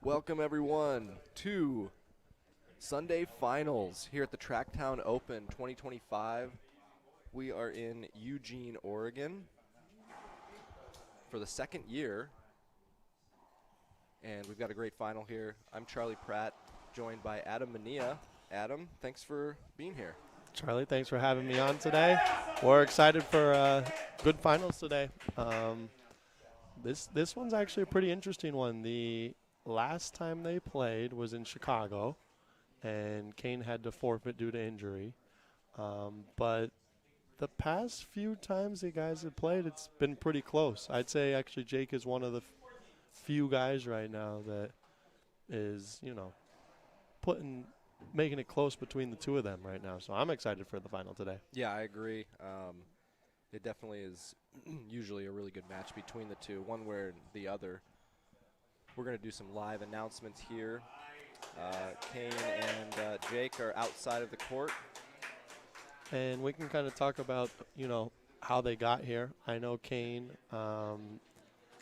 Welcome everyone to Sunday Finals here at the Tracktown Open 2025. We are in Eugene, Oregon for the second year, and we've got a great final here. I'm Charlie Pratt, joined by Adam Mania. Adam, thanks for being here. Charlie, thanks for having me on today. We're excited for good finals today. This one's actually a pretty interesting one. The last time they played was in Chicago, and Kane had to forfeit due to injury. But the past few times the guys have played, it's been pretty close. I'd say actually Jake is one of the few guys right now that is, making it close between the two of them right now. So I'm excited for the final today. Yeah, I agree. It definitely is usually a really good match between the two, one way or the other. We're going to do some live announcements here. Kane and Jake are outside of the court. And we can kind of talk about, how they got here. I know Kane,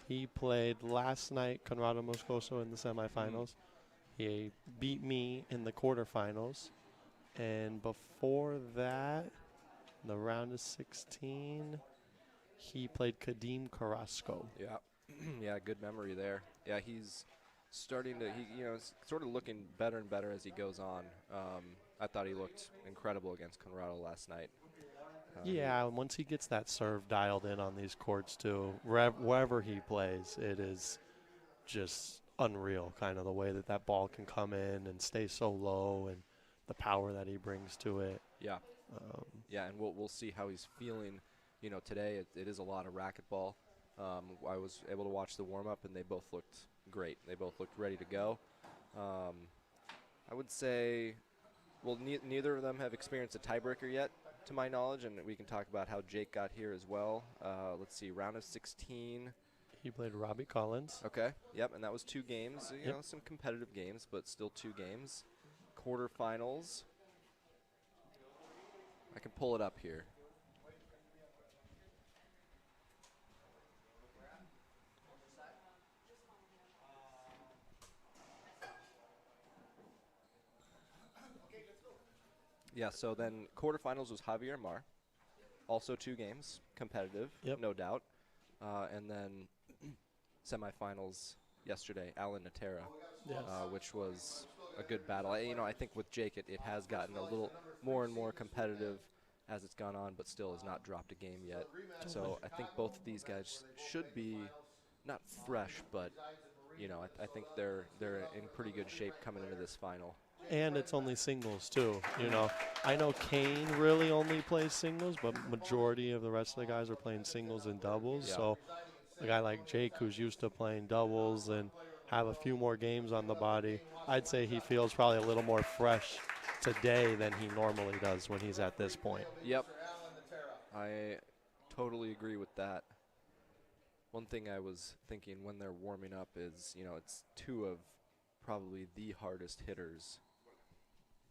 he played last night, Conrado Moscoso in the semifinals. He beat me in the quarterfinals. And before that, the round of 16, he played Kadim Carrasco. Yeah, yeah, good memory there. Yeah, he's starting to, it's sort of looking better and better as he goes on. I thought he looked incredible against Conrado last night. Yeah, and once he gets that serve dialed in on these courts too, wherever he plays, it is just unreal, kind of the way that ball can come in and stay so low and the power that he brings to it. Yeah. Yeah, and we'll see how he's feeling. Today it is a lot of racquetball. I was able to watch the warm-up, and they both looked great. They both looked ready to go. I would say, well, neither of them have experienced a tiebreaker yet, to my knowledge, and we can talk about how Jake got here as well. Let's see, round of 16. He played Robbie Collins. Okay, yep, and that was 2 games. Yep. Some competitive games, but still 2 games. Quarterfinals. I can pull it up here. Yeah, so then quarterfinals was Javier Mar. Also 2 games, competitive, no doubt. And then semifinals yesterday, Alan Natera, which was a good battle. I think with Jake, it has gotten a little more and more competitive as it's gone on, but still has not dropped a game yet. So I think both of these guys should be not fresh, but I think they're in pretty good shape coming into this final. And it's only singles too. I know Kane really only plays singles, but majority of the rest of the guys are playing singles and doubles. Yeah. So a guy like Jake, who's used to playing doubles and have a few more games on the body, I'd say he feels probably a little more fresh today than he normally does when he's at this point. Yep. I totally agree with that. One thing I was thinking when they're warming up is, it's 2 of probably the hardest hitters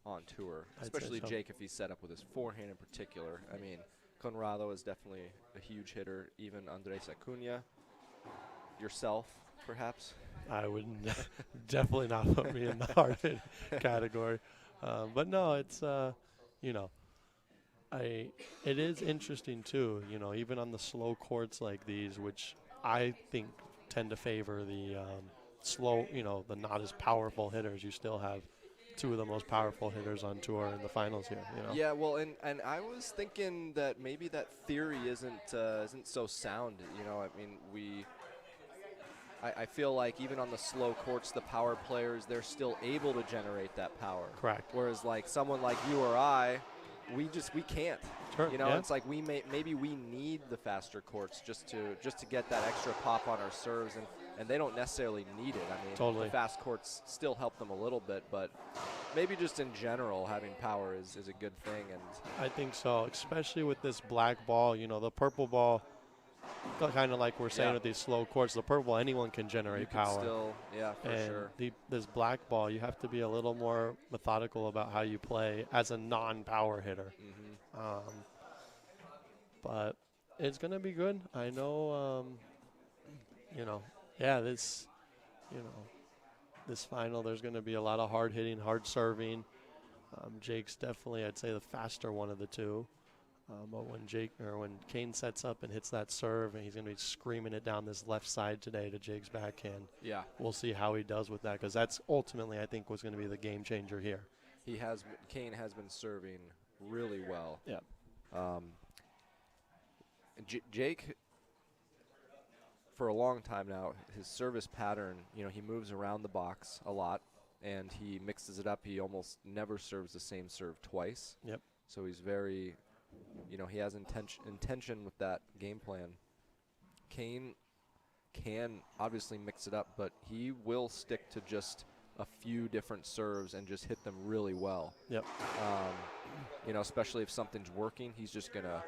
on tour, especially Jake if he's set up with his forehand in particular. I mean, Conrado is definitely a huge hitter, even Andres Acuna. Yourself, perhaps? I would definitely not put me in the hard hit category. But no, it's, it is interesting too, even on the slow courts like these, which I think tend to favor the slow, the not as powerful hitters. You still have 2 of the most powerful hitters on tour in the finals here. Yeah, well, and I was thinking that maybe that theory isn't so sound. I feel like even on the slow courts, the power players, they're still able to generate that power. Correct. Whereas like someone like you or I, we can't. Sure, It's like maybe we need the faster courts just to get that extra pop on our serves, and they don't necessarily need it. I mean, totally. The fast courts still help them a little bit, but maybe just in general having power is a good thing. And I think so, especially with this black ball. The purple ball, kind of like we're saying with these slow courts, the purple, anyone can generate power. Still, for sure. This black ball, you have to be a little more methodical about how you play as a non-power hitter. But it's going to be good. I know, this final, there's going to be a lot of hard hitting, hard serving. Jake's definitely, I'd say, the faster one of the two. But when Kane sets up and hits that serve, and he's going to be screaming it down this left side today to Jake's backhand. Yeah. We'll see how he does with that, because that's ultimately, I think, what's going to be the game changer here. Kane has been serving really well. Yeah. Jake, for a long time now, his service pattern, he moves around the box a lot, and he mixes it up. He almost never serves the same serve twice. Yep. So he's very, he has intention with that game plan. Kane can obviously mix it up, but he will stick to just a few different serves and just hit them really well. Yep. Especially if something's working, he's just going to.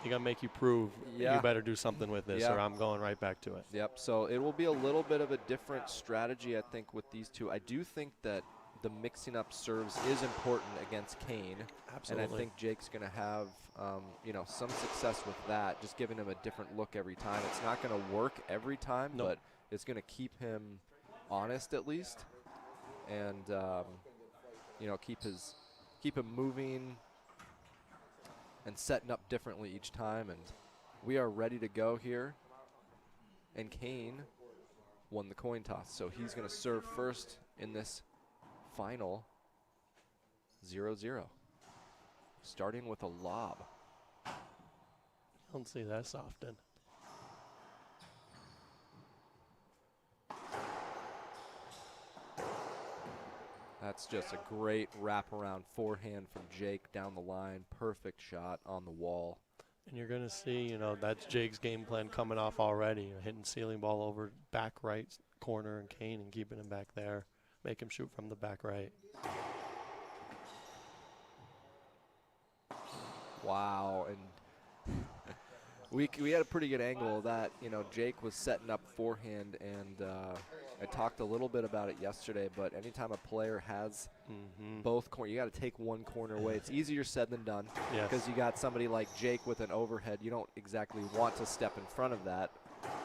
He's going to make you prove you better do something with this, or I'm going right back to it. Yep. So it will be a little bit of a different strategy, I think, with these two. I do think that the mixing up serves is important against Kane. Absolutely. And I think Jake's going to have, some success with that, just giving him a different look every time. It's not going to work every time, but it's going to keep him honest at least, and keep him moving and setting up differently each time. And we are ready to go here. And Kane won the coin toss, so he's going to serve first in this final 0-0, starting with a lob. I don't see that often. That's just a great wraparound forehand from Jake down the line. Perfect shot on the wall. And you're going to see, that's Jake's game plan coming off already. Hitting ceiling ball over back right corner and Kane and keeping him back there. Make him shoot from the back right. Wow. And we had a pretty good angle of that. Jake was setting up forehand, and I talked a little bit about it yesterday, but anytime a player has both corners, you got to take one corner away. It's easier said than done, because you got somebody like Jake with an overhead. You don't exactly want to step in front of that,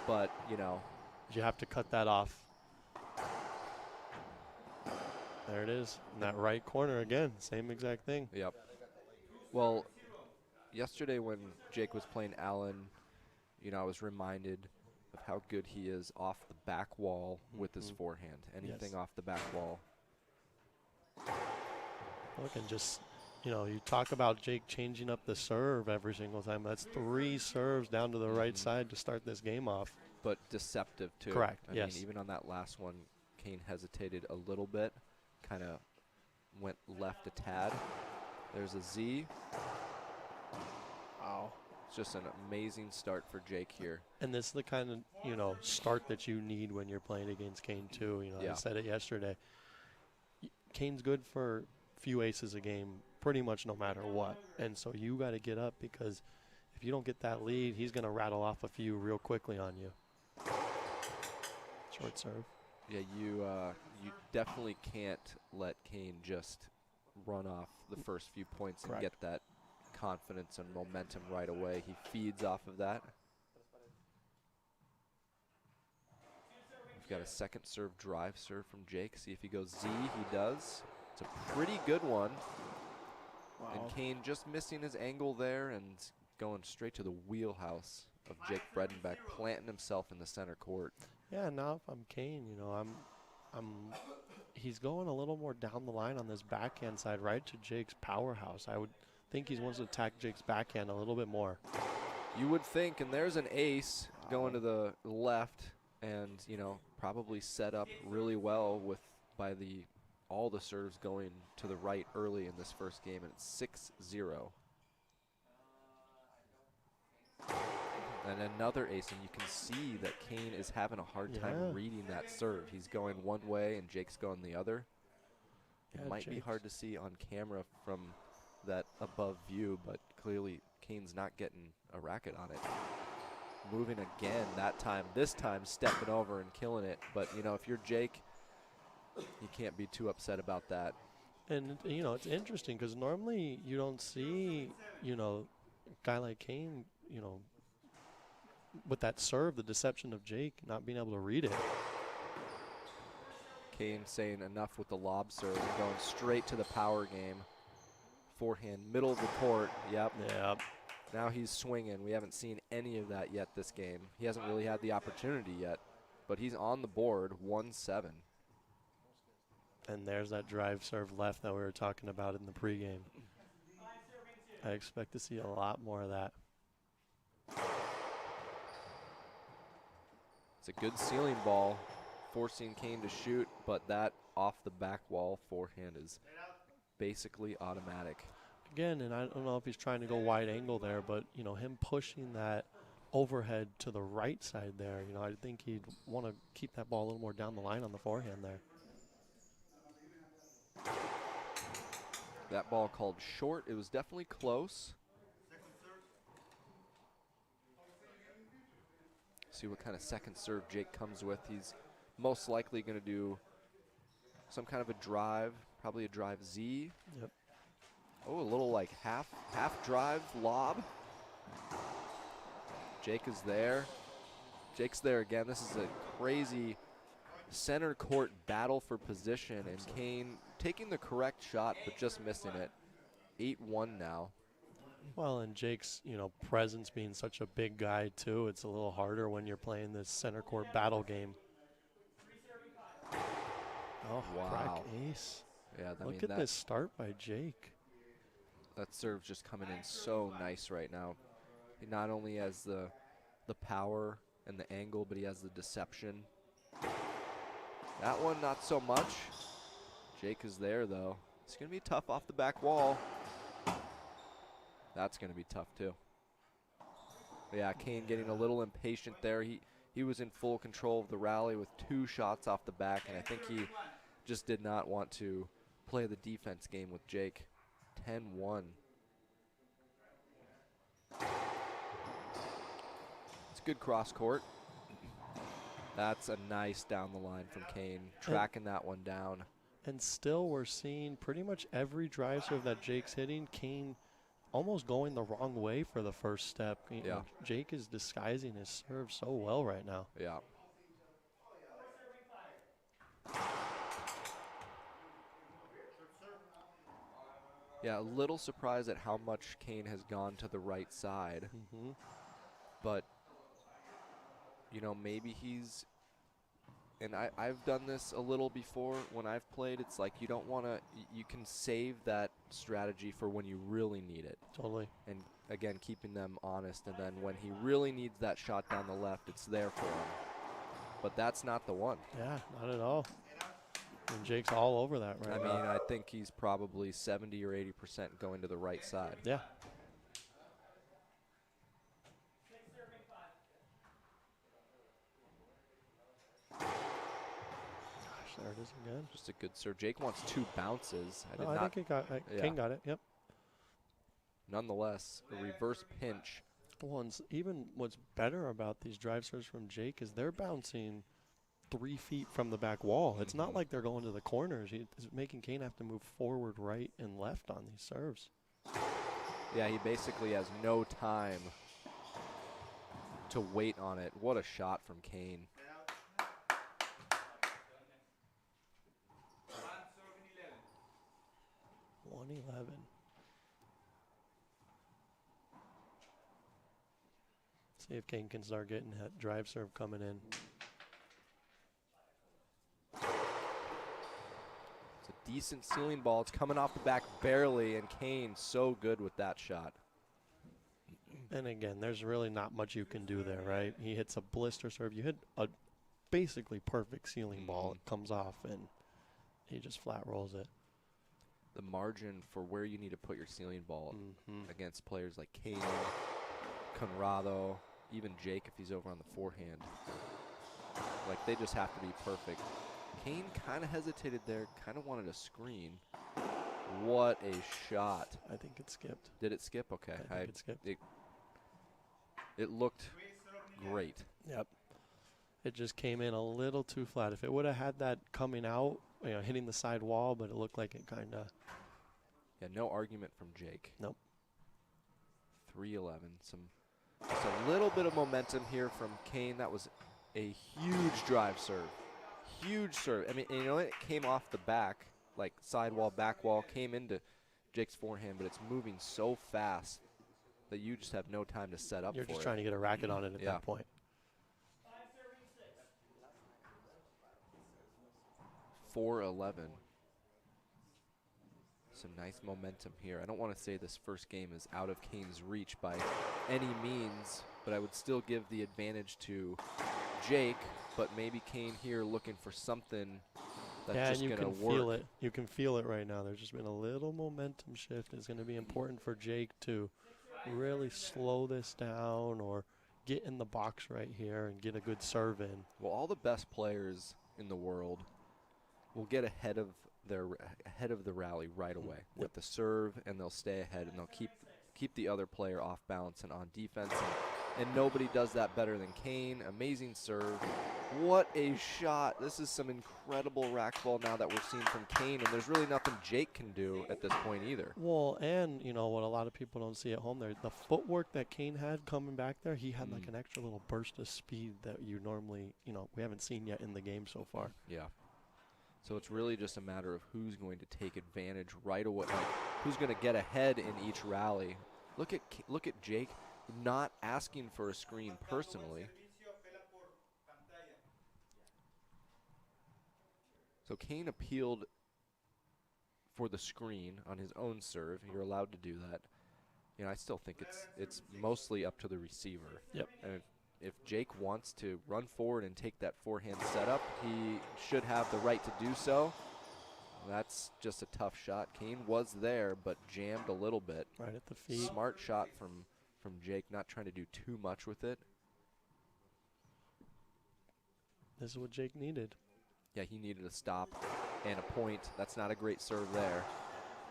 but, You have to cut that off. There it is. In that right corner again, same exact thing. Yep. Well, yesterday when Jake was playing Allen, I was reminded of how good he is off the back wall with his forehand. Anything off the back wall. Look, and just, you talk about Jake changing up the serve every single time. That's 3 serves down to the right side to start this game off. But deceptive, too. Correct, I mean, even on that last one, Kane hesitated a little bit, kind of went left a tad. There's a Z. Wow. It's just an amazing start for Jake here. And this is the kind of, start that you need when you're playing against Kane, too. I said it yesterday. Kane's good for a few aces a game, pretty much no matter what. And so you got to get up, because if you don't get that lead, he's going to rattle off a few real quickly on you. Short serve. Yeah, you definitely can't let Kane just run off the first few points and get that confidence and momentum right away. He feeds off of that. We've got a second serve drive serve from Jake. See if he goes Z. He does. It's a pretty good one. Wow. And Kane just missing his angle there and going straight to the wheelhouse of Jake Bredenbeck, planting himself in the center court. Yeah, now if I'm Kane, he's going a little more down the line on this backhand side, right to Jake's powerhouse. I would think he wants to attack Jake's backhand a little bit more. You would think, and there's an ace going to the left, and probably set up really well by all the serves going to the right early in this first game, and it's 6-0. And another ace, and you can see that Kane is having a hard time reading that serve. He's going one way and Jake's going the other. It might be hard to see on camera from that above view, but clearly Kane's not getting a racket on it. Moving again this time stepping over and killing it. But, if you're Jake, you can't be too upset about that. And, it's interesting because normally you don't see, a guy like Kane, with that serve, the deception of Jake not being able to read it. Kane saying enough with the lob serve and going straight to the power game. Forehand, middle of the court. Yep. Yep. Now he's swinging. We haven't seen any of that yet this game. He hasn't really had the opportunity yet, but he's on the board, 1-7. And there's that drive serve left that we were talking about in the pregame. I expect to see a lot more of that. It's a good ceiling ball, forcing Kane to shoot, but that off the back wall forehand is basically automatic. Again, and I don't know if he's trying to go wide angle there, but, you know, him pushing that overhead to the right side there, you know, I think he'd want to keep that ball a little more down the line on the forehand there. That ball called short. It was definitely close. See what kind of second serve Jake comes with. He's most likely going to do some kind of a drive, probably a drive Z. Yep. Oh, a little like half drive lob. Jake is there. Jake's there again. This is a crazy center court battle for position, and Kane taking the correct shot but just missing it. 8-1 now. Well, and Jake's, you know, presence being such a big guy too, it's a little harder when you're playing this center court battle game. Oh, wow. crack ace. Yeah, Look at this start by Jake. That serve's just coming in so nice right now. He not only has the power and the angle, but he has the deception. That one, not so much. Jake is there, though. It's going to be tough off the back wall. That's going to be tough, too. Yeah, Kane getting a little impatient there. He was in full control of the rally with 2 shots off the back, and I think he just did not want to play the defense game with Jake. 10-1. It's good cross court. That's a nice down the line from Kane, tracking that one down. And still we're seeing pretty much every drive serve that Jake's hitting, Kane almost going the wrong way for the first step. You know, Jake is disguising his serve so well right now. Yeah. Yeah, a little surprised at how much Kane has gone to the right side. Mm-hmm. But, you know, maybe he's, and I've done this a little before when I've played. It's like you don't want to, you can save that strategy for when you really need it. Totally. And, again, keeping them honest. And then when he really needs that shot down the left, it's there for him. But that's not the one. Yeah, not at all. And Jake's all over that right now. I mean, I think he's probably 70 or 80% going to the right side. Yeah. Gosh, there it is again. Just a good serve. Jake wants 2 bounces. I think he got King got it, yep. Nonetheless, a reverse pinch. Even what's better about these drive serves from Jake is they're bouncing 3 feet from the back wall. It's not like they're going to the corners. He's making Kane have to move forward, right, and left on these serves. Yeah, he basically has no time to wait on it. What a shot from Kane. .111. See if Kane can start getting that drive serve coming in. It's a decent ceiling ball. It's coming off the back barely, and Kane so good with that shot. And again, there's really not much you can do there, right? He hits a blister serve. You hit a basically perfect ceiling ball. It comes off, and he just flat rolls it. The margin for where you need to put your ceiling ball against players like Kane, Conrado, even Jake if he's over on the forehand. Like, they just have to be perfect. Kane kind of hesitated there, kind of wanted a screen. What a shot. I think it skipped. Did it skip? Okay. I think it skipped. It looked great. Yep. It just came in a little too flat. If it would have had that coming out, you know, hitting the side wall, but it looked like it kind of. Yeah, no argument from Jake. Nope. 3-11. Just a little bit of momentum here from Kane. That was a huge drive serve. Huge serve. I mean, you know, it came off the back, like sidewall, back wall, came into Jake's forehand, but it's moving so fast that you just have no time to set up You're for it. just trying to get a racket on it at that point. 4-11. Some nice momentum here. I don't want to say this first game is out of Kane's reach by any means, but I would still give the advantage to Jake, but maybe Kane here looking for something that's just going to work. Feel it. You can feel it right now. There's just been a little momentum shift. It's going to be important for Jake to really slow this down or get in the box right here and get a good serve in. Well, all the best players in the world will get ahead of the rally right away with the serve, and they'll stay ahead, and they'll keep the other player off balance and on defense. And nobody does that better than Kane. Amazing serve. What a shot. This is some incredible racquetball now that we're seeing from Kane, and there's really nothing Jake can do at this point either. Well, and, you know, what a lot of people don't see at home there, the footwork that Kane had coming back there, he had like an extra little burst of speed that you normally, you know, we haven't seen yet in the game so far. Yeah. So it's really just a matter of who's going to take advantage right away, like who's going to get ahead in each rally. Look at Jake not asking for a screen personally. So Kane appealed for the screen on his own serve. You're allowed to do that. You know, I still think it's mostly up to the receiver. Yep. And if Jake wants to run forward and take that forehand setup, he should have the right to do so. That's just a tough shot. Kane was there, but jammed a little bit. Right at the feet. Smart shot from Jake, not trying to do too much with it. This is what Jake needed. Yeah, he needed a stop and a point. That's not a great serve there.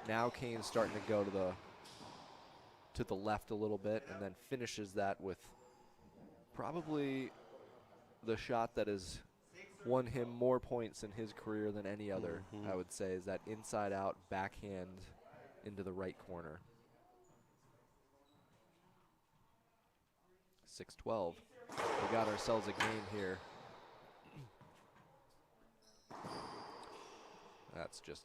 Now Kane's starting to go to the left a little bit, and then finishes that with probably the shot that has won him more points in his career than any other, I would say, is that inside-out backhand into the right corner. 6-12. We got ourselves a game here. That's just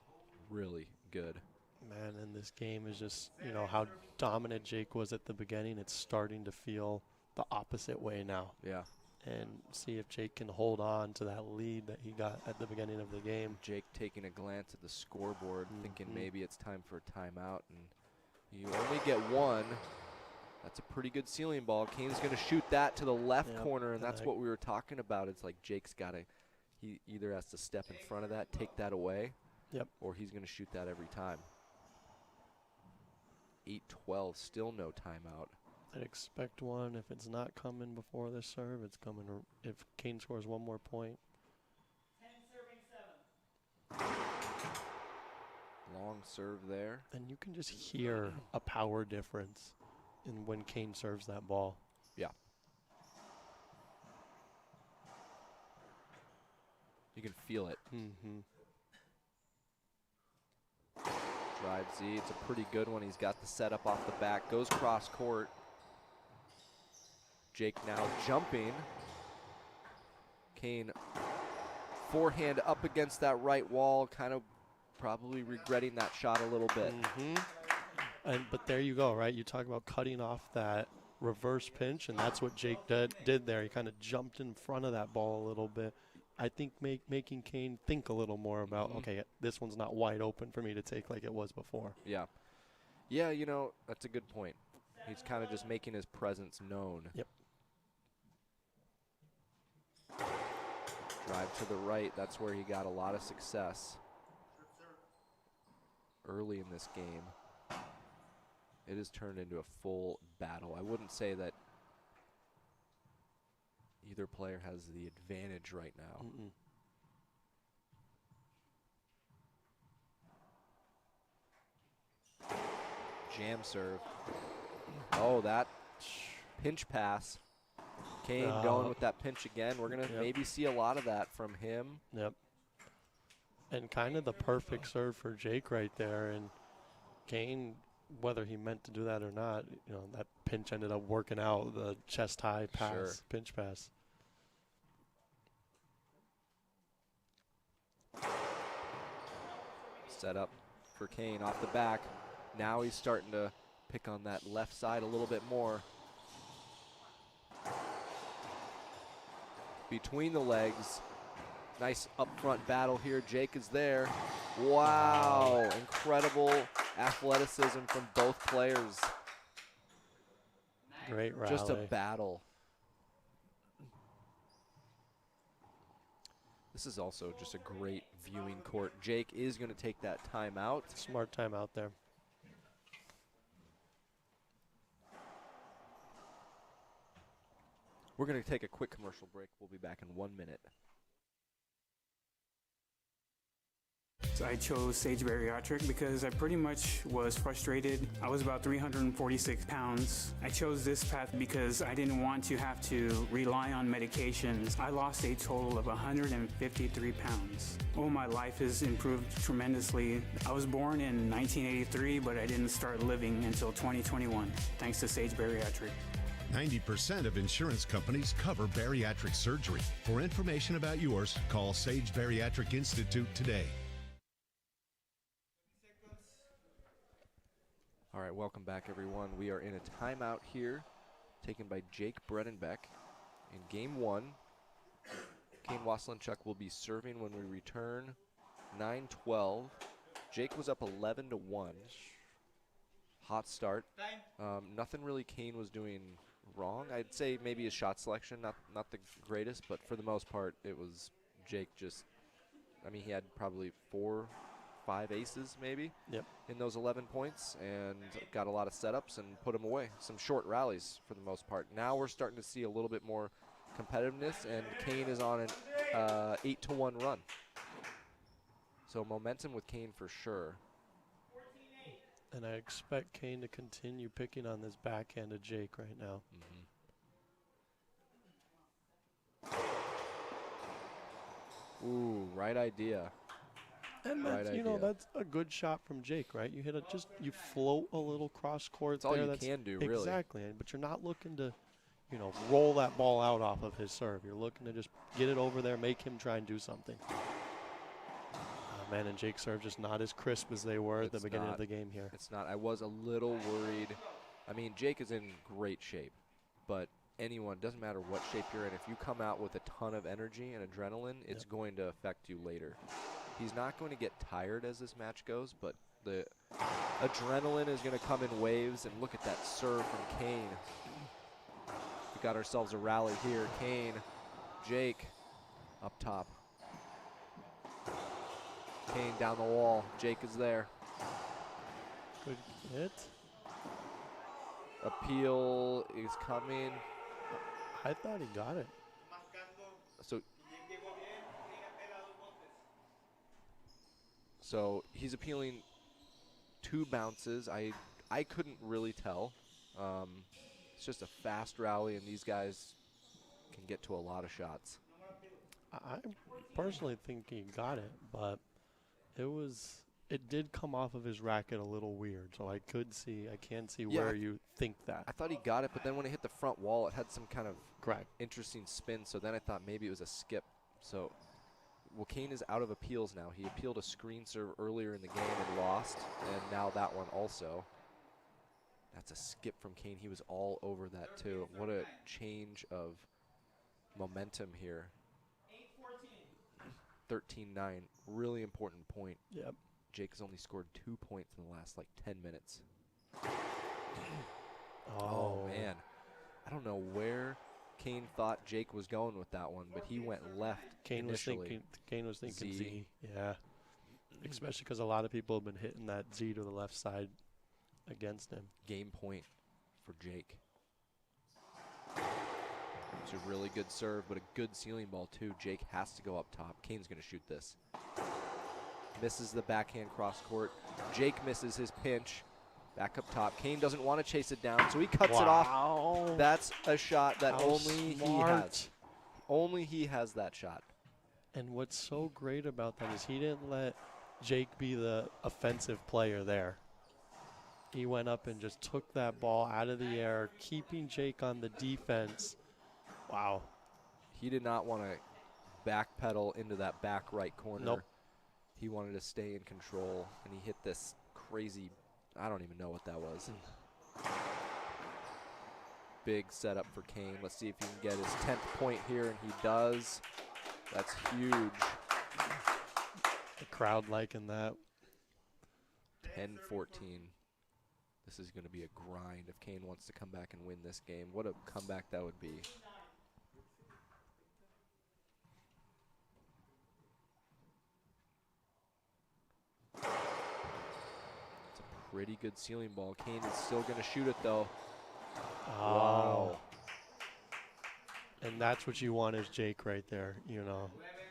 really good. Man, and this game is just, you know, how dominant Jake was at the beginning. It's starting to feel the opposite way now. Yeah. And see if Jake can hold on to that lead that he got at the beginning of the game. Jake taking a glance at the scoreboard, thinking maybe it's time for a timeout, and you only get one. That's a pretty good ceiling ball. Kane's going to shoot that to the left corner, and that's what we were talking about. It's like Jake's got to, he either has to step in front of that, take that away, or he's going to shoot that every time. 8-12, still no timeout. I'd expect one. If it's not coming before this serve, it's coming if Kane scores one more point. 10 serving 7. Long serve there. And you can just hear a power difference in when Kane serves that ball. Yeah. You can feel it. Drive Z. It's a pretty good one. He's got the setup off the back. Goes cross court. Jake now jumping. Kane forehand up against that right wall, kind of probably regretting that shot a little bit. But there you go, right? You talk about cutting off that reverse pinch, and that's what Jake did there. He kind of jumped in front of that ball a little bit. I think making Kane think a little more about, okay, this one's not wide open for me to take like it was before. Yeah. Yeah, you know, that's a good point. He's kind of just making his presence known. Yep. Drive to the right. That's where he got a lot of success early in this game. It has turned into a full battle. I wouldn't say that either player has the advantage right now. Jam serve. Oh, that pinch pass. Kane going with that pinch again. We're going to maybe see a lot of that from him. Yep. And kind of the perfect serve for Jake right there. And Kane, whether he meant to do that or not, you know, that pinch ended up working out, the chest high pass, pinch pass. Set up for Kane off the back. Now he's starting to pick on that left side a little bit more. Between the legs. Nice up front battle here. Jake is there. Wow. Incredible athleticism from both players. Great rally. Just a battle. This is also just a great viewing court. Jake is going to take that timeout. Smart timeout there. We're going to take a quick commercial break. We'll be back in 1 minute. I chose Sage Bariatric because I pretty much was frustrated. I was about 346 pounds. I chose this path because I didn't want to have to rely on medications. I lost a total of 153 pounds. Oh, my life has improved tremendously. I was born in 1983, but I didn't start living until 2021, thanks to Sage Bariatric. 90% of insurance companies cover bariatric surgery. For information about yours, call Sage Bariatric Institute today. All right, welcome back, everyone. We are in a timeout here, taken by Jake Bredenbeck. In game 1, Kane Waselenchuk will be serving when we return. 9-12. Jake was up 11-1. Hot start. Nothing really Kane was doing wrong. I'd say maybe his shot selection, not the greatest, but for the most part, it was Jake just, I mean, he had probably 4-5 aces maybe in those 11 points and got a lot of setups and put him away. Some short rallies for the most part. Now we're starting to see a little bit more competitiveness, and Kane is on an 8-1 run. So momentum with Kane for sure. And I expect Kane to continue picking on this backhand of Jake right now. Ooh, right idea. And that's, you know, that's a good shot from Jake, right? You hit it, just you float a little cross court there. That's all you can do, really. Exactly, but you're not looking to, you know, roll that ball out off of his serve. You're looking to just get it over there, make him try and do something. Man, and Jake's serve just not as crisp as they were at the beginning of the game here. It's not. I was a little worried. I mean, Jake is in great shape, but anyone, doesn't matter what shape you're in, if you come out with a ton of energy and adrenaline, it's going to affect you later. He's not going to get tired as this match goes, but the adrenaline is going to come in waves, and look at that serve from Kane. We got ourselves a rally here. Kane, Jake, up top. Kane down the wall. Jake is there. Good hit. Appeal is coming. I thought he got it. So he's appealing 2 bounces. I couldn't really tell. It's just a fast rally, and these guys can get to a lot of shots. I personally think he got it, but it did come off of his racket a little weird, so I can see where you think that. I thought he got it, but then when it hit the front wall, it had some kind of interesting spin, so then I thought maybe it was a skip. So, well, Kane is out of appeals now. He appealed a screen serve earlier in the game and lost, and now that one also. That's a skip from Kane. He was all over that, too. What a change of momentum here. 13-9, really important point. Yep. Jake has only scored 2 points in the last, 10 minutes. Oh, man. I don't know where Kane thought Jake was going with that one, but he went left initially. Kane was thinking Z. Yeah. Especially because a lot of people have been hitting that Z to the left side against him. Game point for Jake. It's a really good serve, but a good ceiling ball, too. Jake has to go up top. Kane's going to shoot this. Misses the backhand cross court. Jake misses his pinch. Back up top. Kane doesn't want to chase it down, so he cuts it off. That's a shot that only he has. Only he has that shot. And what's so great about that is he didn't let Jake be the offensive player there. He went up and just took that ball out of the air, keeping Jake on the defense. Wow. He did not want to backpedal into that back right corner. Nope. he wanted to stay in control, and he hit this crazy, I don't even know what that was. Big setup for Kane. Let's see if he can get his 10th point here, and he does. That's huge. The crowd liking that. 10-14. This is going to be a grind if Kane wants to come back and win this game. What a comeback that would be. It's a pretty good ceiling ball. Kane is still going to shoot it, though. Oh. Wow. And that's what you want is Jake right there, you know.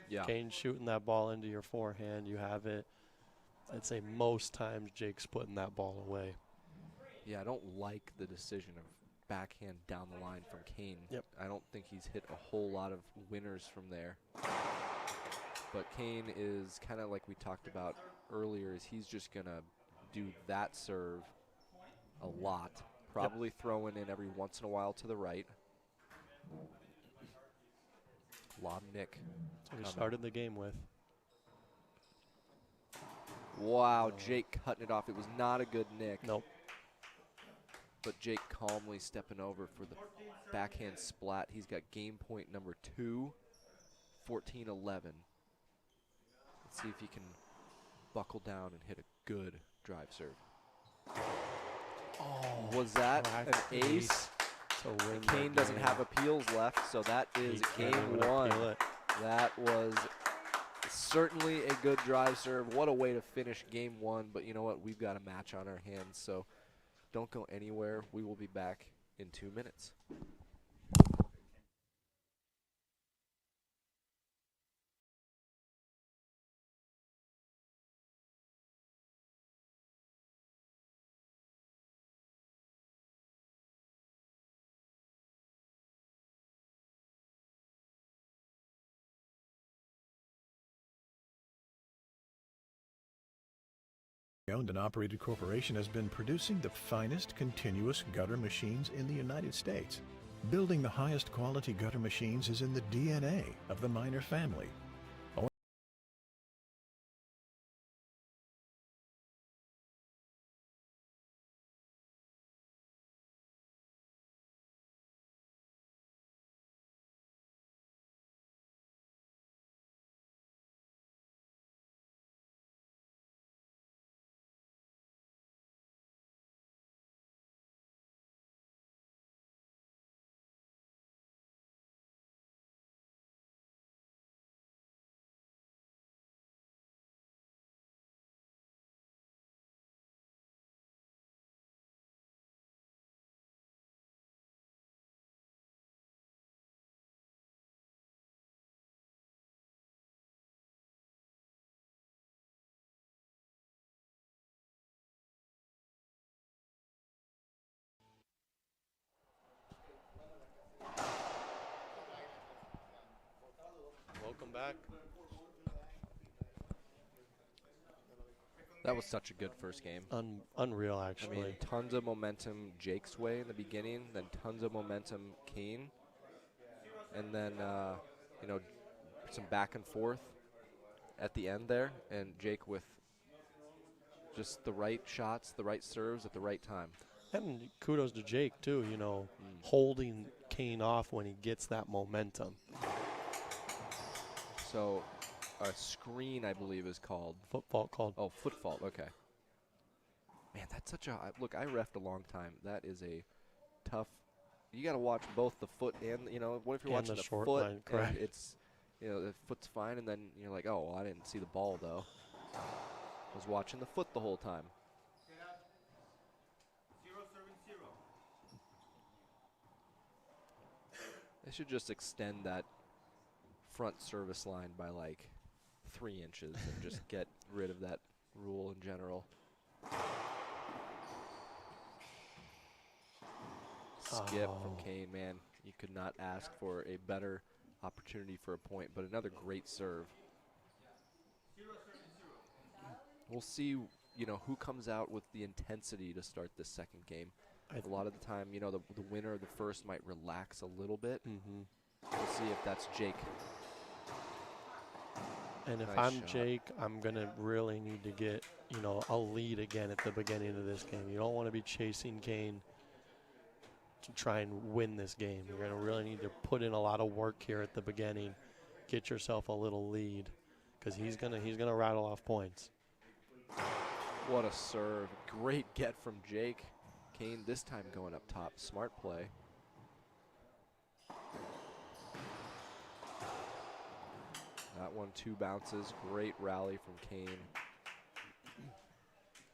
Yeah. Kane shooting that ball into your forehand, you have it. I'd say most times Jake's putting that ball away. Yeah, I don't like the decision of backhand down the line from Kane. Yep. I don't think he's hit a whole lot of winners from there. But Kane is kind of like we talked about earlier, is he's just going to do that serve a lot. Probably throwing in every once in a while to the right. Lob Nick. So we started the game with. Wow, Jake cutting it off. It was not a good nick. Nope. But Jake calmly stepping over for the backhand splat. He's got game point number 2, 14-11. Let's see if he can buckle down and hit a good drive serve. Oh, was that an ace? Kane doesn't have appeals left, so that is game 1. That was certainly a good drive serve. What a way to finish game 1, but you know what? We've got a match on our hands, so don't go anywhere. We will be back in 2 minutes. Owned and operated corporation has been producing the finest continuous gutter machines in the United States. Building the highest quality gutter machines is in the DNA of the Miner family. Welcome back. That was such a good first game. Unreal, actually. I mean, tons of momentum Jake's way in the beginning, then tons of momentum Kane. And then, you know, some back and forth at the end there. And Jake with just the right shots, the right serves at the right time. And kudos to Jake, too, you know, holding Kane off when he gets that momentum. So a screen, I believe, is called. Foot fault called. Oh, foot fault. Okay. Man, that's such a look. I reffed a long time. That is a tough. You got to watch both the foot and what if you're watching the short foot line, correct. and it's the foot's fine and then you're like, oh, well, I didn't see the ball though. I was watching the foot the whole time. They should just extend that front service line by like 3 inches and just get rid of that rule in general. Skip from Kane, man. You could not ask for a better opportunity for a point, but another great serve. We'll see, who comes out with the intensity to start this second game. A lot of the time, the winner of the first might relax a little bit. We'll see if that's Jake. And if Nice I'm shot. Jake, I'm going to really need to get, a lead again at the beginning of this game. You don't want to be chasing Kane to try and win this game. You're going to really need to put in a lot of work here at the beginning, get yourself a little lead, because he's gonna rattle off points. What a serve. Great get from Jake. Kane this time going up top. Smart play. That one, 2 bounces. Great rally from Kane.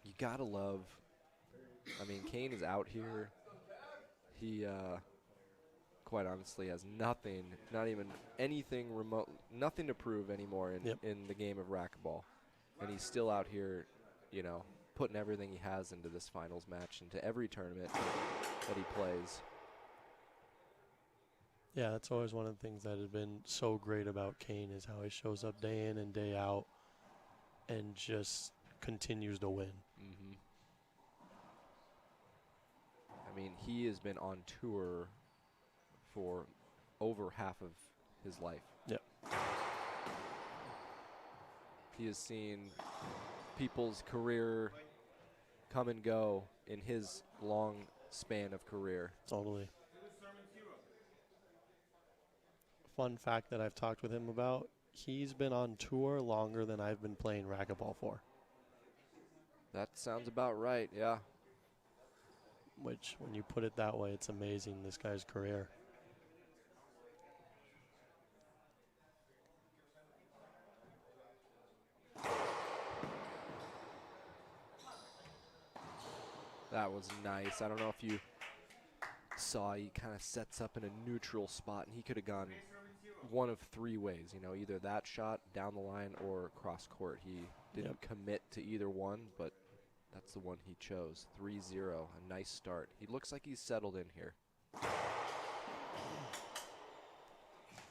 You gotta love, Kane is out here. He, quite honestly, has nothing, not even anything remote, nothing to prove anymore in the game of racquetball. And he's still out here, putting everything he has into this finals match, into every tournament that he plays. Yeah, that's always one of the things that has been so great about Kane is how he shows up day in and day out and just continues to win. Mm-hmm. He has been on tour for over half of his life. Yep. He has seen people's career come and go in his long span of career. Totally. Fun fact that I've talked with him about, he's been on tour longer than I've been playing racquetball for. That sounds about right, yeah. Which, when you put it that way, it's amazing, this guy's career. That was nice. I don't know if you saw, he kind of sets up in a neutral spot, and he could have gone one of 3 ways, either that shot down the line or cross court. He didn't commit to either one, but that's the one he chose. 3-0, a nice start. He looks like he's settled in here.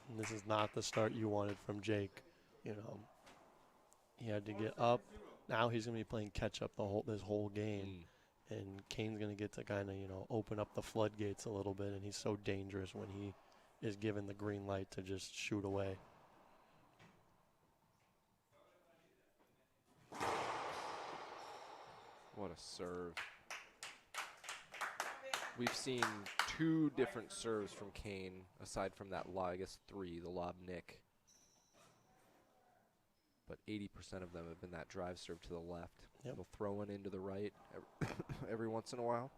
And this is not the start you wanted from Jake. He had to get up. Now he's going to be playing catch up this whole game. And Kane's going to get to kind of, open up the floodgates a little bit, and he's so dangerous when he is given the green light to just shoot away. What a serve. We've seen 2 different serves from Kane, aside from that lob, I guess 3, the lob nick. But 80% of them have been that drive serve to the left. Yep. He'll throw one into the right every once in a while.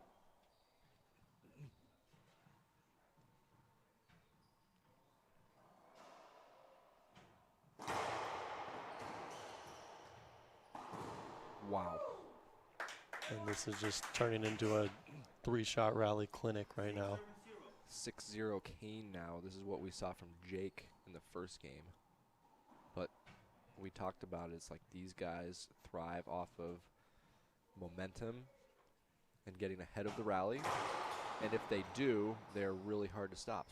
Wow. And this is just turning into a 3-shot rally clinic right now. 6-0 Kane now. This is what we saw from Jake in the first game. But we talked about it's like these guys thrive off of momentum and getting ahead of the rally. And if they do, they're really hard to stop.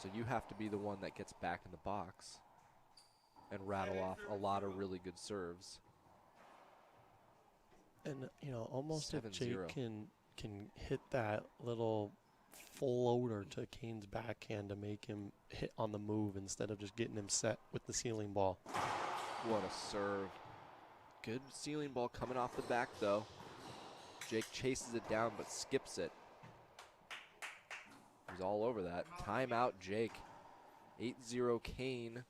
So you have to be the one that gets back in the box and rattle off a lot of really good serves. And, almost if 7-0. Jake can hit that little floater to Kane's backhand to make him hit on the move instead of just getting him set with the ceiling ball. What a serve. Good ceiling ball coming off the back, though. Jake chases it down but skips it. He's all over that. Timeout, Jake. 8-0 Kane.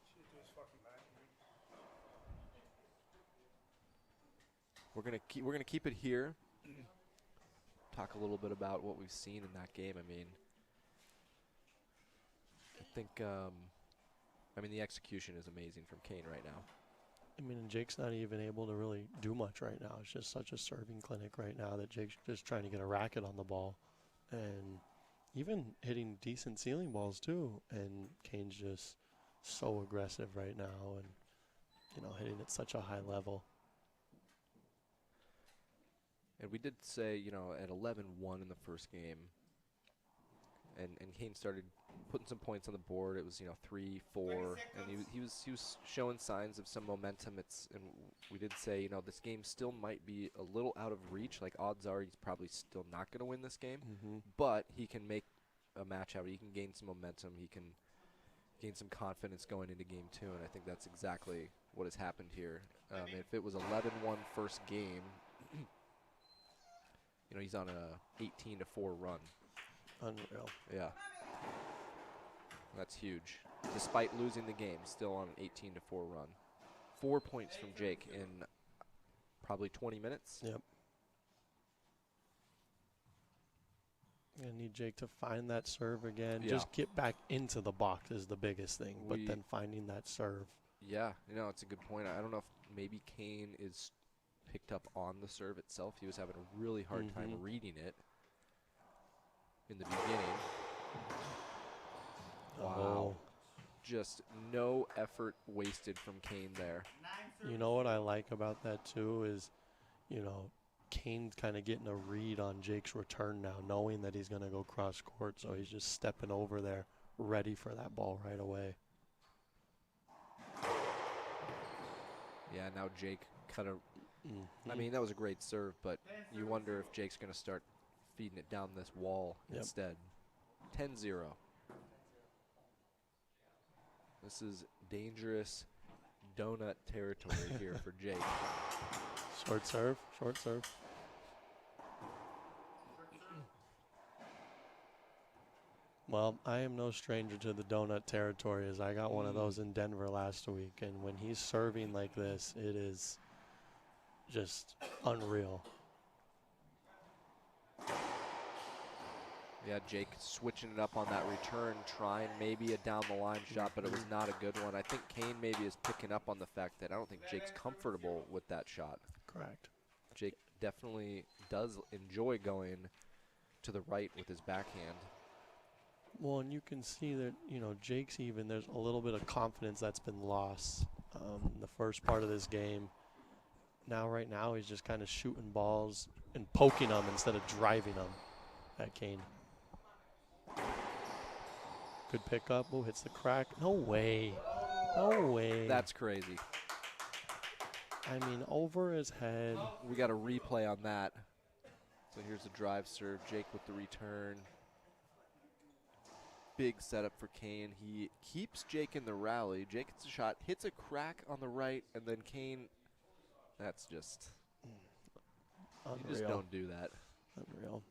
We're gonna keep it here. Talk a little bit about what we've seen in that game. I think the execution is amazing from Kane right now. And Jake's not even able to really do much right now. It's just such a serving clinic right now that Jake's just trying to get a racket on the ball. And even hitting decent ceiling balls, too. And Kane's just so aggressive right now and, hitting at such a high level. And we did say, at 11-1 in the first game, and Kane started putting some points on the board. It was, 3-4, and he was showing signs of some momentum. And we did say, this game still might be a little out of reach. Like, odds are he's probably still not going to win this game, but he can make a match out of it. He can gain some momentum. He can, gain some confidence going into game 2, and I think that's exactly what has happened here. If it was 11-1 first game, he's on a 18-4 run. Unreal. Yeah. That's huge. Despite losing the game, still on an 18-4 run. 4 points from Jake in probably 20 minutes. Yep. I need Jake to find that serve again. Yeah. Just get back into the box is the biggest thing, but then finding that serve. Yeah, it's a good point. I don't know if maybe Kane is picked up on the serve itself. He was having a really hard time reading it in the beginning. Wow. Just no effort wasted from Kane there. You know what I like about that, too, is, Kane's kind of getting a read on Jake's return now, knowing that he's going to go cross court, so he's just stepping over there, ready for that ball right away. Yeah, now Jake kind of, I mean, that was a great serve, but you wonder if Jake's going to start feeding it down this wall instead. 10-0. This is dangerous donut territory here for Jake. Short serve, short serve. Well, I am no stranger to the donut territory, as I got one of those in Denver last week, and when he's serving like this, it is just unreal. Yeah, Jake switching it up on that return, trying maybe a down-the-line shot, but it was not a good one. I think Kane maybe is picking up on the fact that I don't think Jake's comfortable with that shot. Correct. Jake definitely does enjoy going to the right with his backhand. Well, and you can see that, Jake's even, there's a little bit of confidence that's been lost in the first part of this game. Right now, he's just kind of shooting balls and poking them instead of driving them at Kane. Good pickup. Oh, hits the crack. No way. No way. That's crazy. I mean, over his head. We got a replay on that. So here's the drive serve. Jake with the return. Big setup for Kane. He keeps Jake in the rally. Jake gets a shot, hits a crack on the right, and then Kane, that's just, Unreal. you just don't do that. Unreal.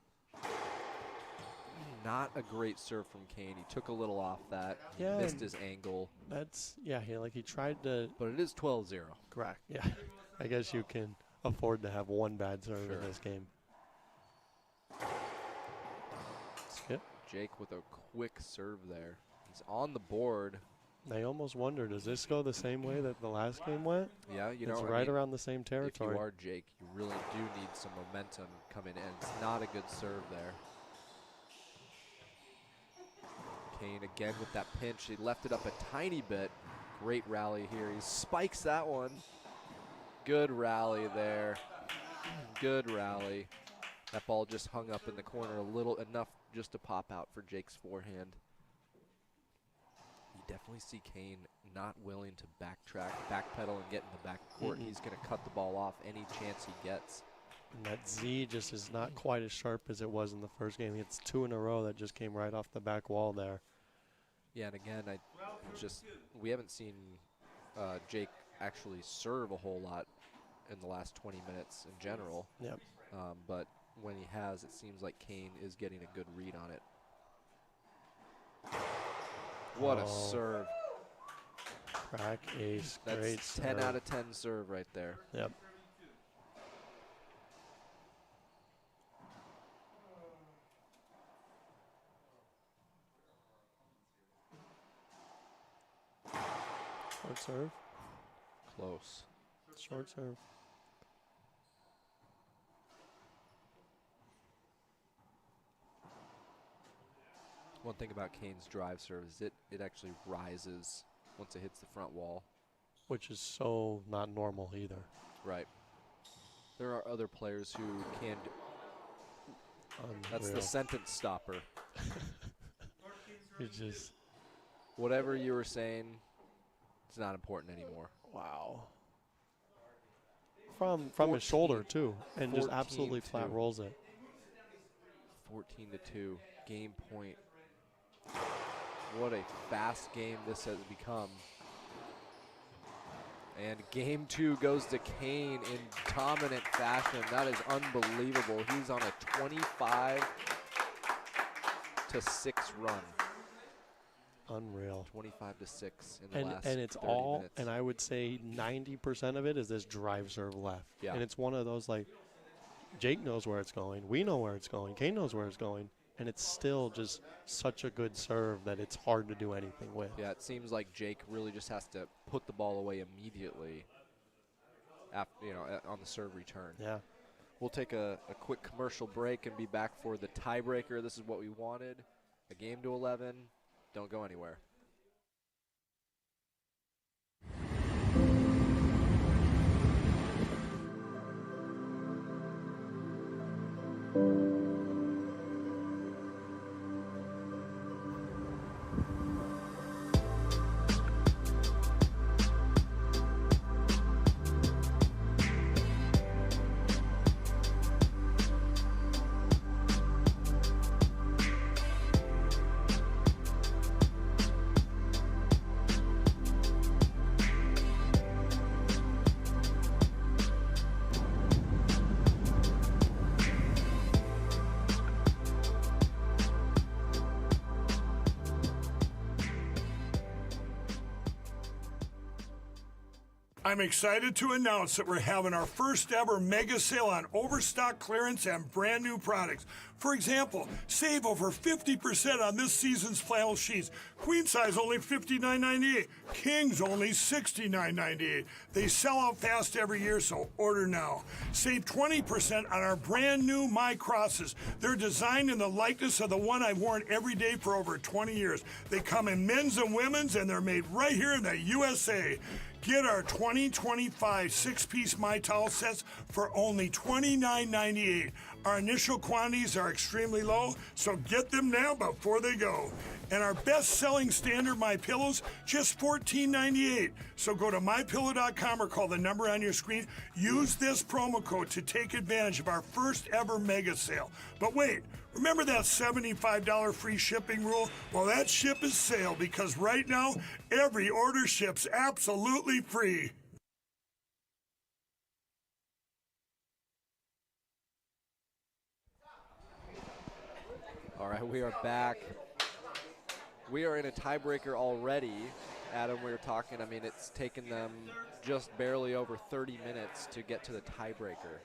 Not a great serve from Kane. He took a little off that. Yeah, Missed his angle. That's, he tried to. But it is 12-0. Correct, yeah. I guess you can afford to have one bad serve in this game. Skip. Jake with a quick serve there. He's on the board. I almost wonder, does this go the same way that the last game went? Yeah, it's right around the same territory. If you are Jake, you really do need some momentum coming in. It's not a good serve there. Kane again with that pinch. He left it up a tiny bit. Great rally here. He spikes that one. Good rally there. Good rally. That ball just hung up in the corner enough just to pop out for Jake's forehand. You definitely see Kane not willing to backtrack, backpedal, and get in the back court. He's going to cut the ball off any chance he gets. And that Z just is not quite as sharp as it was in the first game. It's 2 in a row that just came right off the back wall there. Yeah, and again, we haven't seen Jake actually serve a whole lot in the last 20 minutes in general. Yep. But when he has, it seems like Kane is getting a good read on it. What a serve. Crack ace. That's great 10 serve. out of 10 serve right there. Yep. Short serve. Close. Short serve. One thing about Kane's drive serve is it actually rises once it hits the front wall. Which is so not normal either. Right. There are other players who can do. That's the sentence stopper. It's just. Whatever you were saying, it's not important anymore. Wow. From his shoulder too, and just absolutely flat rolls it. 14-2, game point. What a fast game this has become. And game 2 goes to Kane in dominant fashion. That is unbelievable. He's on a 25-6 run. Unreal. 25-6 in the last and it's 30 all, minutes. and I would say 90% of it is this drive serve left. Yeah. And it's one of those, like, Jake knows where it's going. We know where it's going. Kane knows where it's going. And it's still just such a good serve that it's hard to do anything with. Yeah, it seems like Jake really just has to put the ball away immediately after, on the serve return. Yeah. We'll take a quick commercial break and be back for the tiebreaker. This is what we wanted. A game to 11. Don't go anywhere. I'm excited to announce that we're having our first ever mega sale on overstock clearance and brand new products. For example, save over 50% on this season's flannel sheets. Queen size only $59.98. Kings only $69.98. They sell out fast every year, so order now. Save 20% on our brand new My Crosses. They're designed in the likeness of the one I've worn every day for over 20 years. They come in men's and women's, and they're made right here in the USA. Get our 2025 six-piece My Towel sets for only $29.98. Our initial quantities are extremely low, so get them now before they go. And our best-selling standard My Pillows, just $14.98. So go to mypillow.com or call the number on your screen. Use this promo code to take advantage of our first ever mega sale. But wait, remember that $75 free shipping rule? Well, that ship is sailed because right now, every order ships absolutely free. All right, we are back. We are in a tiebreaker already. Adam, we were talking, I mean, it's taken them just barely over 30 minutes to get to the tiebreaker.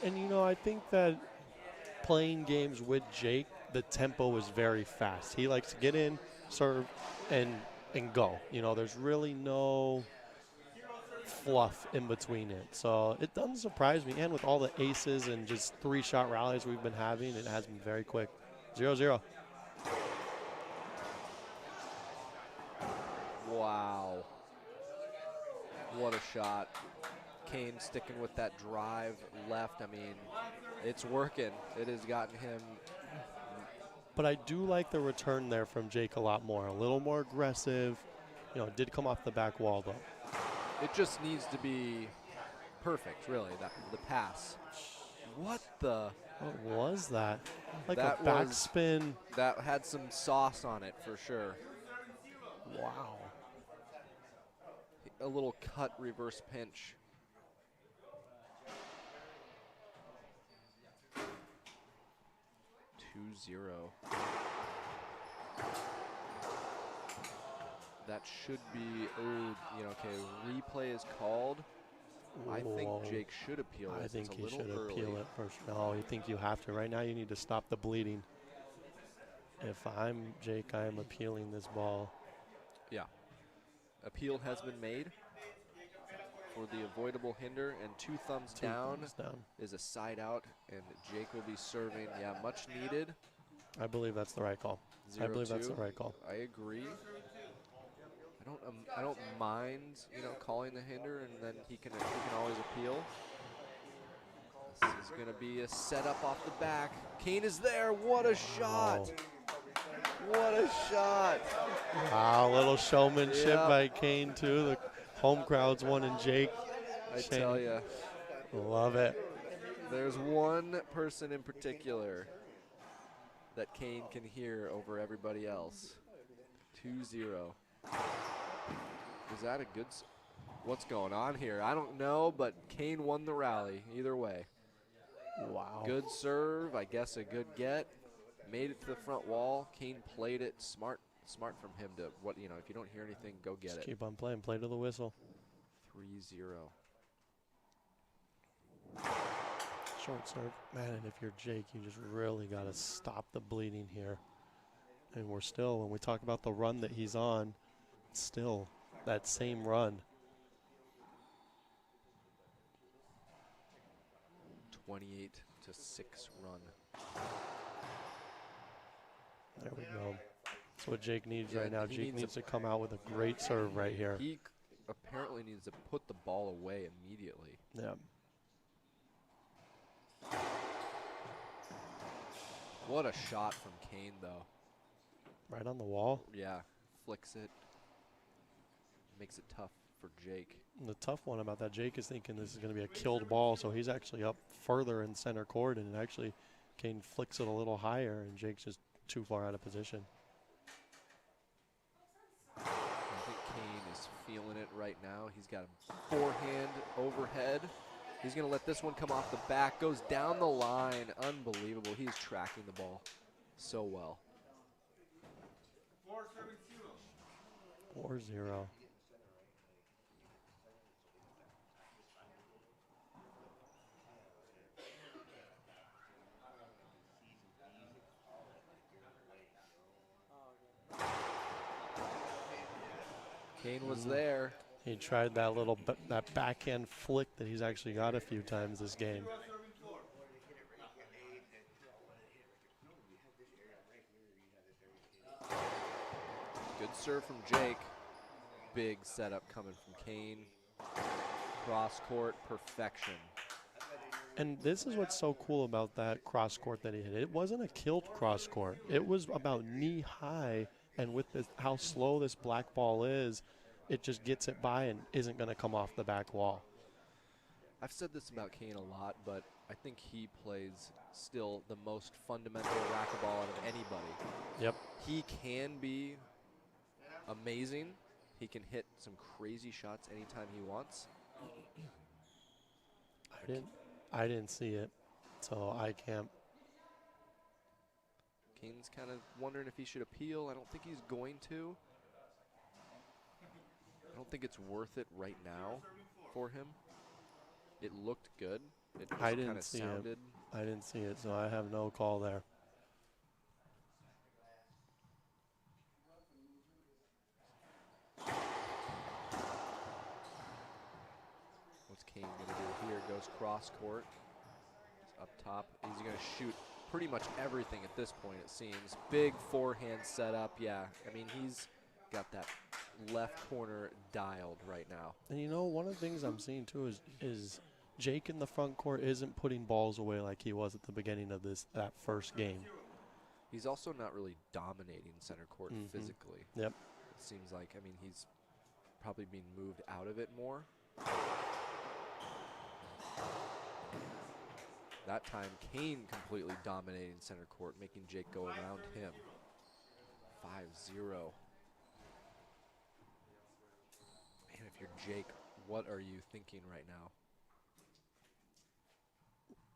And, I think that playing games with Jake, the tempo was very fast. He likes to get in, serve, and go. There's really no fluff in between it. So it doesn't surprise me. And with all the aces and just 3-shot rallies we've been having, it has been very quick. 0-0. Wow. What a shot. Kane sticking with that drive left. I mean, it's working. It has gotten him. But I do like the return there from Jake a lot more. A little more aggressive. It did come off the back wall, though. It just needs to be perfect, really, the pass. What the? What was that? Like that a backspin. That had some sauce on it for sure. Wow. A little cut reverse pinch. That should be, okay, replay is called. I think Jake should appeal it. I think he should early. appeal it first. No, you think you have to. Right now you need to stop the bleeding. If I'm Jake, I am appealing this ball. Yeah. Appeal has been made for the avoidable hinder, and two thumbs down is a side out, and Jake will be serving. Yeah, much needed. I believe that's the right call. 0-2. I believe that's the right call. I agree. I don't mind, calling the hinder, and then he can always appeal. This is going to be a setup off the back. Kane is there. What a shot! What a shot! Wow, little showmanship by Kane too. The home crowd's wanting Jake. I tell you, love it. There's one person in particular that Kane can hear over everybody else. 2-0. Is that a good... What's going on here? I don't know, but Kane won the rally either way. Wow. Good serve, I guess a good get. Made it to the front wall. Kane played it. Smart from him to, if you don't hear anything, go get Just it. keep on playing. Play to the whistle. 3-0. Short serve. Man, and if you're Jake, you just really got to stop the bleeding here. And we're still, when we talk about the run that he's on, still that same run. 28-6 run. There we go. That's what Jake needs Yeah, right now. he Jake needs needs to come out with a great serve right here. He apparently needs to put the ball away immediately. Yeah. What a shot from Kane, though. Right on the wall. Yeah, flicks it. Makes it tough for Jake. And the tough one about that, Jake is thinking this is going to be a killed ball, so he's actually up further in center court, and actually Kane flicks it a little higher, and Jake's just too far out of position. I think Kane is feeling it right now. He's got a forehand overhead. He's going to let this one come off the back. Goes down the line. Unbelievable. He's tracking the ball so well. 4-0. Kane was there. He tried that little that backhand flick that he's actually got a few times this game. Good serve from Jake. Big setup coming from Kane. Cross court perfection. And this is what's so cool about that cross court that he hit. It wasn't a killed cross court. It was about knee high, and with this, how slow this black ball is, it just gets it by and isn't going to come off the back wall. I've said this about Kane a lot, but I think he plays still the most fundamental racquetball out of anybody. Yep. He can be amazing. He can hit some crazy shots anytime he wants. I didn't see it, so I can't. Kane's kind of wondering if he should appeal. I don't think he's going to. I don't think it's worth it right now for him. It looked good. It just I kind didn't of see sounded. it. I didn't see it, so I have no call there. What's Kane going to do here? Goes cross court. He's up top. He's going to shoot pretty much everything at this point, it seems. Big forehand setup. Yeah, I mean, he's got that left corner dialed right now. And you know, one of the things I'm seeing too is Jake in the front court isn't putting balls away like he was at the beginning of that first game. He's also not really dominating center court physically. Yep. It seems like, I mean, he's probably being moved out of it more. That time, Kane completely dominating center court, making Jake go around him. 5-0. Man, if you're Jake, what are you thinking right now?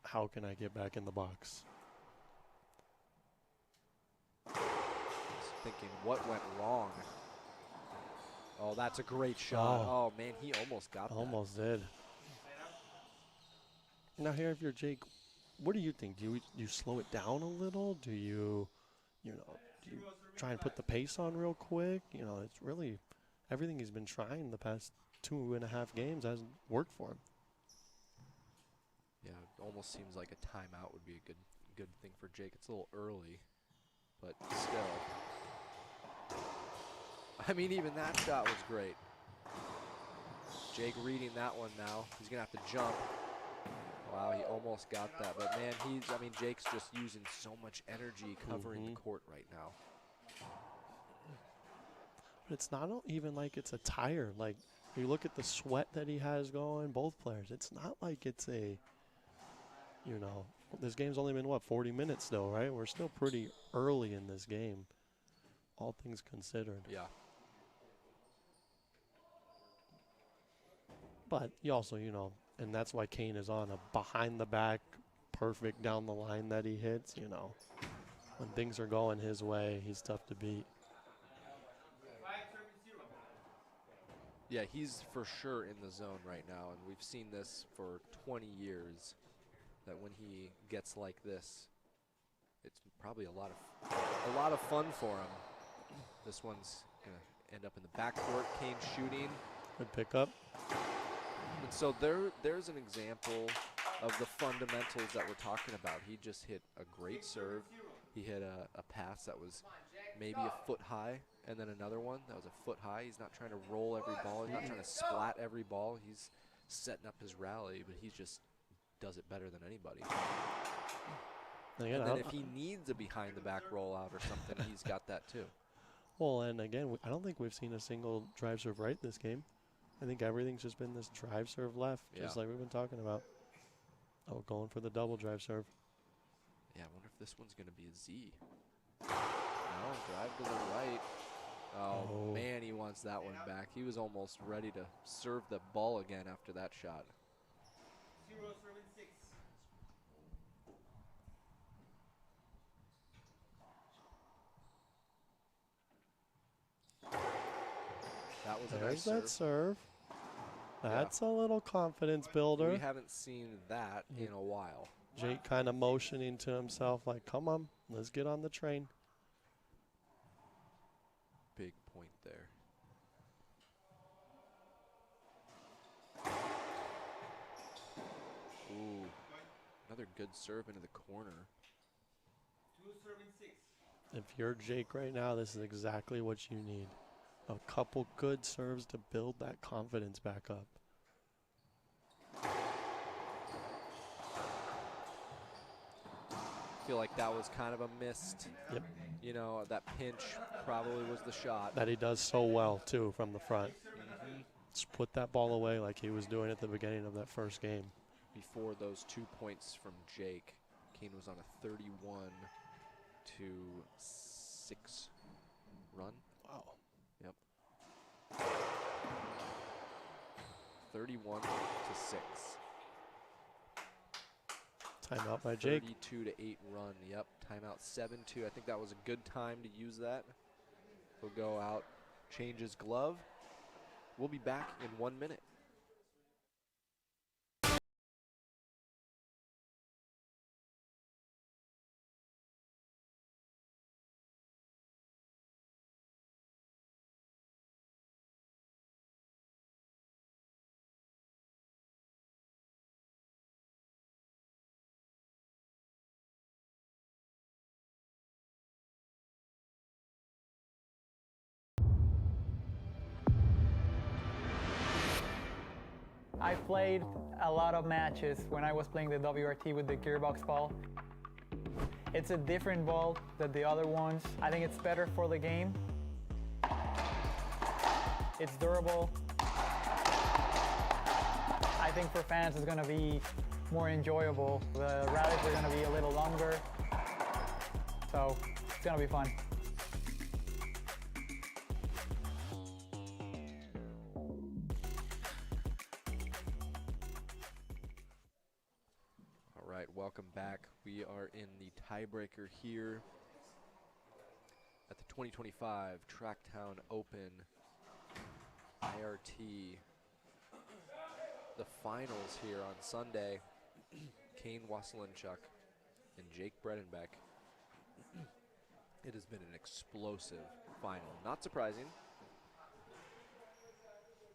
How can I get back in the box? Just thinking, what went wrong? Oh, that's a great shot. Oh, man, he almost got that. Almost did. Now here, if you're Jake, what do you think? Do you slow it down a little? Do you try and put the pace on real quick? You know, it's really everything he's been trying the past 2.5 games hasn't worked for him. Yeah, it almost seems like a timeout would be a good thing for Jake. It's a little early, but still. I mean, even that shot was great. Jake reading that one now. He's going to have to jump. Wow, he almost got that. But, man, Jake's just using so much energy covering the court right now. But it's not even like it's a tire. Like, you look at the sweat that he has going, both players. It's not like it's a, this game's only been, 40 minutes still, right? We're still pretty early in this game. all things considered. Yeah. But you also, and that's why Kane is on a behind-the-back, perfect down the line that he hits, When things are going his way, he's tough to beat. Yeah, he's for sure in the zone right now, and we've seen this for 20 years, that when he gets like this, it's probably a lot of fun for him. This one's going to end up in the backcourt. Kane shooting. Good pickup. And so there's an example of the fundamentals that we're talking about. He just hit a great serve. He hit a pass that was maybe a foot high, and then another one that was a foot high. He's not trying to roll every ball. He's not trying to splat every ball. He's setting up his rally, but he just does it better than anybody. Again, and then if he needs a behind-the-back rollout or something, he's got that too. Well, and again, I don't think we've seen a single drive serve right this game. I think everything's just been this drive serve left, just like we've been talking about. Oh, going for the double drive serve. Yeah, I wonder if this one's going to be a Z. No, drive to the right. Oh, man, he wants that one back. He was almost ready to serve the ball again after that shot. That was There's a nice that serve. That's a little confidence builder. We haven't seen that in a while. Jake kind of motioning to himself like, come on, let's get on the train. Big point there. Ooh, another good serve into the corner. If you're Jake right now, this is exactly what you need. A couple good serves to build that confidence back up. I feel like that was kind of a missed. Yep. That pinch probably was the shot. That he does so well, too, from the front. Just put that ball away like he was doing at the beginning of that first game. Before those 2 points from Jake, Kane was on a 31-6 run. Wow. Yep. 31-6. Timeout by Jake. 32-8 run. Yep. Timeout 7-2. I think that was a good time to use that. He'll go out, change his glove. We'll be back in 1 minute. I played a lot of matches when I was playing the WRT with the gearbox ball. It's a different ball than the other ones. I think it's better for the game. It's durable. I think for fans it's going to be more enjoyable. The rallies are going to be a little longer, so it's going to be fun. Welcome back. We are in the tiebreaker here at the 2025 Tracktown Open IRT. The finals here on Sunday. Kane Waselenchuk and Jake Bredenbeck. It has been an explosive final. Not surprising.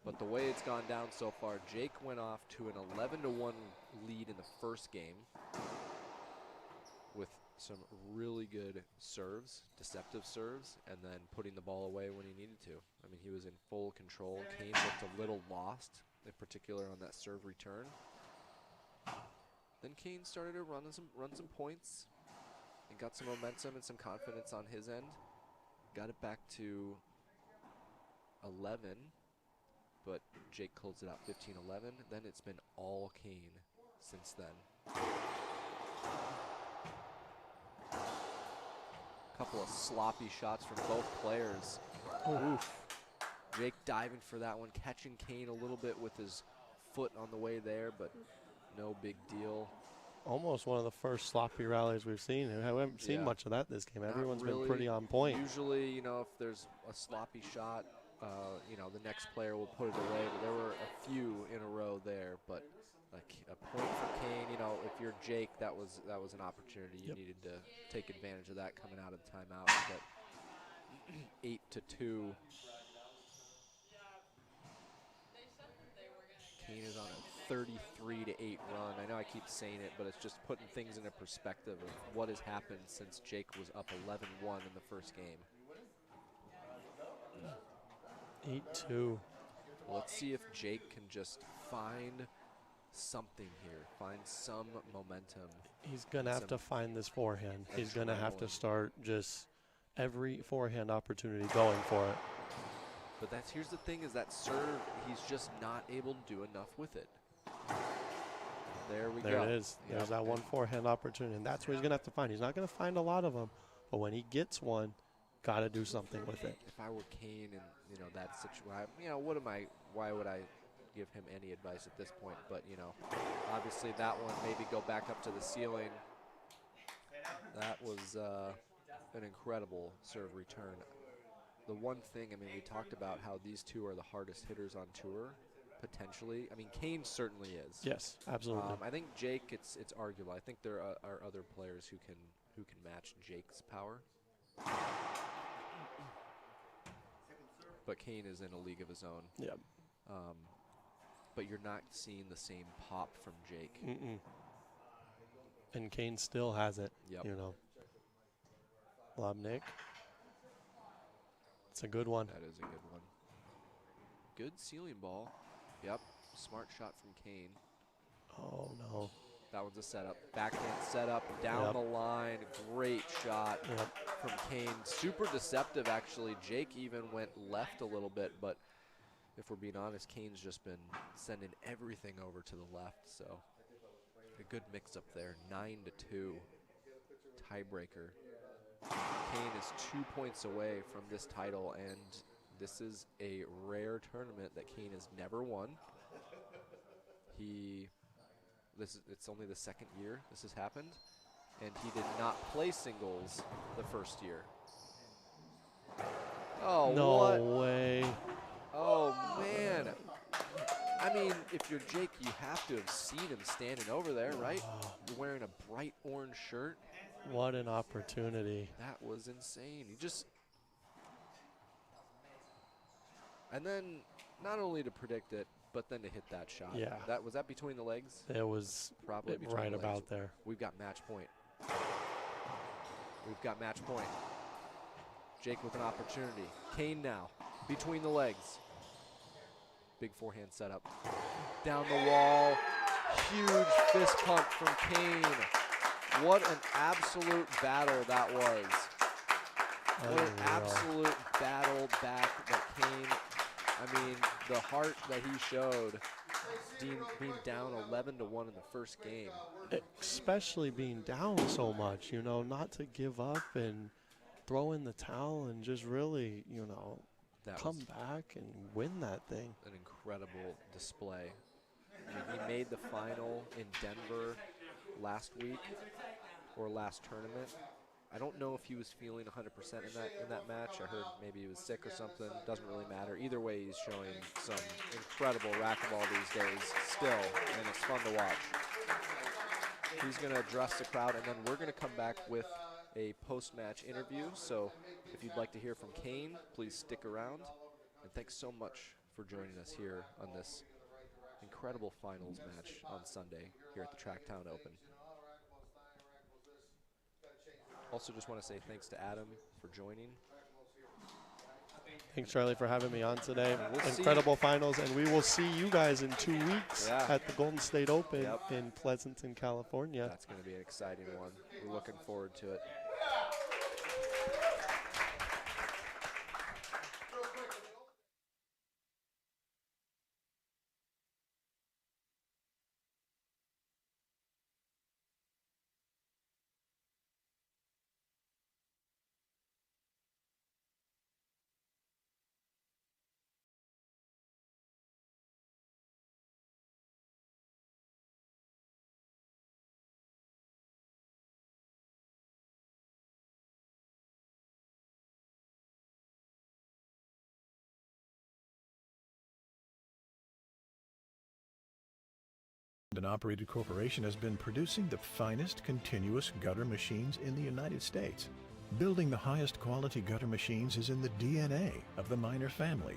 But the way it's gone down so far, Jake went off to an 11-1 lead in the first game with some really good serves, deceptive serves, and then putting the ball away when he needed to. I mean, he was in full control. Kane looked a little lost, in particular on that serve return. Then Kane started to run some points and got some momentum and some confidence on his end. Got it back to 11. But Jake closed it out 15-11. Then it's been all Kane since then. A couple of sloppy shots from both players. Oof. Jake diving for that one, catching Kane a little bit with his foot on the way there, but no big deal. Almost one of the first sloppy rallies we've seen. We haven't seen much of that this game. Everyone's been pretty on point. Usually, you know, if there's a sloppy shot, you know, the next player will put it away. But there were a few in a row there. But like a point for Kane, you know, if you're Jake, that was an opportunity. You needed to take advantage of that coming out of the timeout. But 8-2. Kane is on a 33-8 run. I know I keep saying it, but it's just putting things into perspective of what has happened since Jake was up 11-1 in the first game. 8-2. Let's see if Jake can just find something here, find some momentum. He's going to have to find this forehand. He's going to have to start just every forehand opportunity going for it. But here's the thing, is that serve, he's just not able to do enough with it. There we go. There it is. There's that one forehand opportunity, and that's what he's going to have to find. He's not going to find a lot of them, but when he gets one, got to do something with it. If I were Kane and, you know, that situation, you know, why would I give him any advice at this point? But, you know, obviously that one, maybe go back up to the ceiling. That was an incredible serve return. The one thing, I mean, we talked about how these two are the hardest hitters on tour, potentially. I mean, Kane certainly is. Yes, absolutely. I think Jake, it's arguable. I think there are other players who can match Jake's power. But Kane is in a league of his own. Yep. But you're not seeing the same pop from Jake. And Kane still has it. Yep. You know. Lobnick. It's a good one. That is a good one. Good ceiling ball. Yep. Smart shot from Kane. Oh, no. That one's a setup. Backhand setup down the line. Great shot from Kane. Super deceptive, actually. Jake even went left a little bit, but if we're being honest, Kane's just been sending everything over to the left. So a good mix-up there. 9-2. Tiebreaker. Kane is 2 points away from this title, and this is a rare tournament that Kane has never won. It's only the second year this has happened, and he did not play singles the first year. Oh, no way. Oh, man. I mean, if you're Jake, you have to have seen him standing over there, right? You're wearing a bright orange shirt. What an opportunity. That was insane. And then not only to predict it, but then to hit that shot. Yeah. Was that between the legs? It was probably between right the legs. about there. We've got match point. We've got match point. Jake with an opportunity. Kane now, between the legs. Big forehand setup. Down the wall. Huge fist pump from Kane. What an absolute battle that was. What an absolute battle back that Kane, I mean, the heart that he showed being down 11-1 in the first game. Especially being down so much, you know, not to give up and throw in the towel and just really, you know, come back and win that thing. An incredible display. I mean, he made the final in Denver last week or last tournament. I don't know if he was feeling 100% in that match. I heard maybe he was sick or something. Doesn't really matter. Either way, he's showing some incredible racquetball these days still, and it's fun to watch. He's going to address the crowd, and then we're going to come back with a post-match interview. So if you'd like to hear from Kane, please stick around. And thanks so much for joining us here on this incredible finals match on Sunday here at the Tracktown Open. Also just want to say thanks to Adam for joining. Thanks, Charlie, for having me on today. Incredible finals, and we will see you guys in 2 weeks at the Golden State Open in Pleasanton, California. That's going to be an exciting one. We're looking forward to it. An operated corporation has been producing the finest continuous gutter machines in the United States. Building the highest quality gutter machines is in the DNA of the Miner family.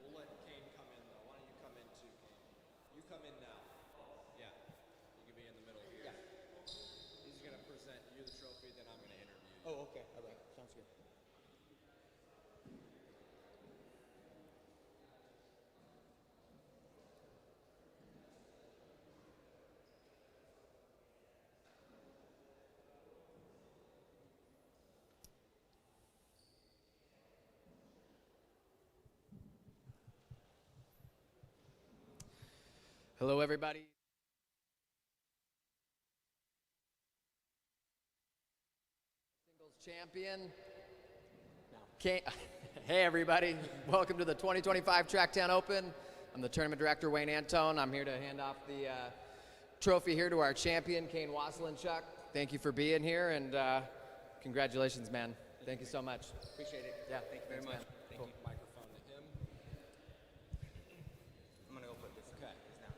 We'll let Kane come in, though. Why don't you come in, too, Kane? You come in now. Yeah. You can be in the middle here. Yeah. He's going to present you the trophy, then I'm going to interview you. Oh, okay. All right. Sounds good. Hello, everybody. Singles champion. Hey, everybody. Welcome to the 2025 Tracktown Open. I'm the tournament director, Wayne Antone. I'm here to hand off the trophy here to our champion, Kane Waselenchuk. Thank you for being here, and congratulations, man. Thank you so much. Appreciate it. Yeah, thank you very much. Thank you. Microphone to him. I'm going to go put this Okay. down.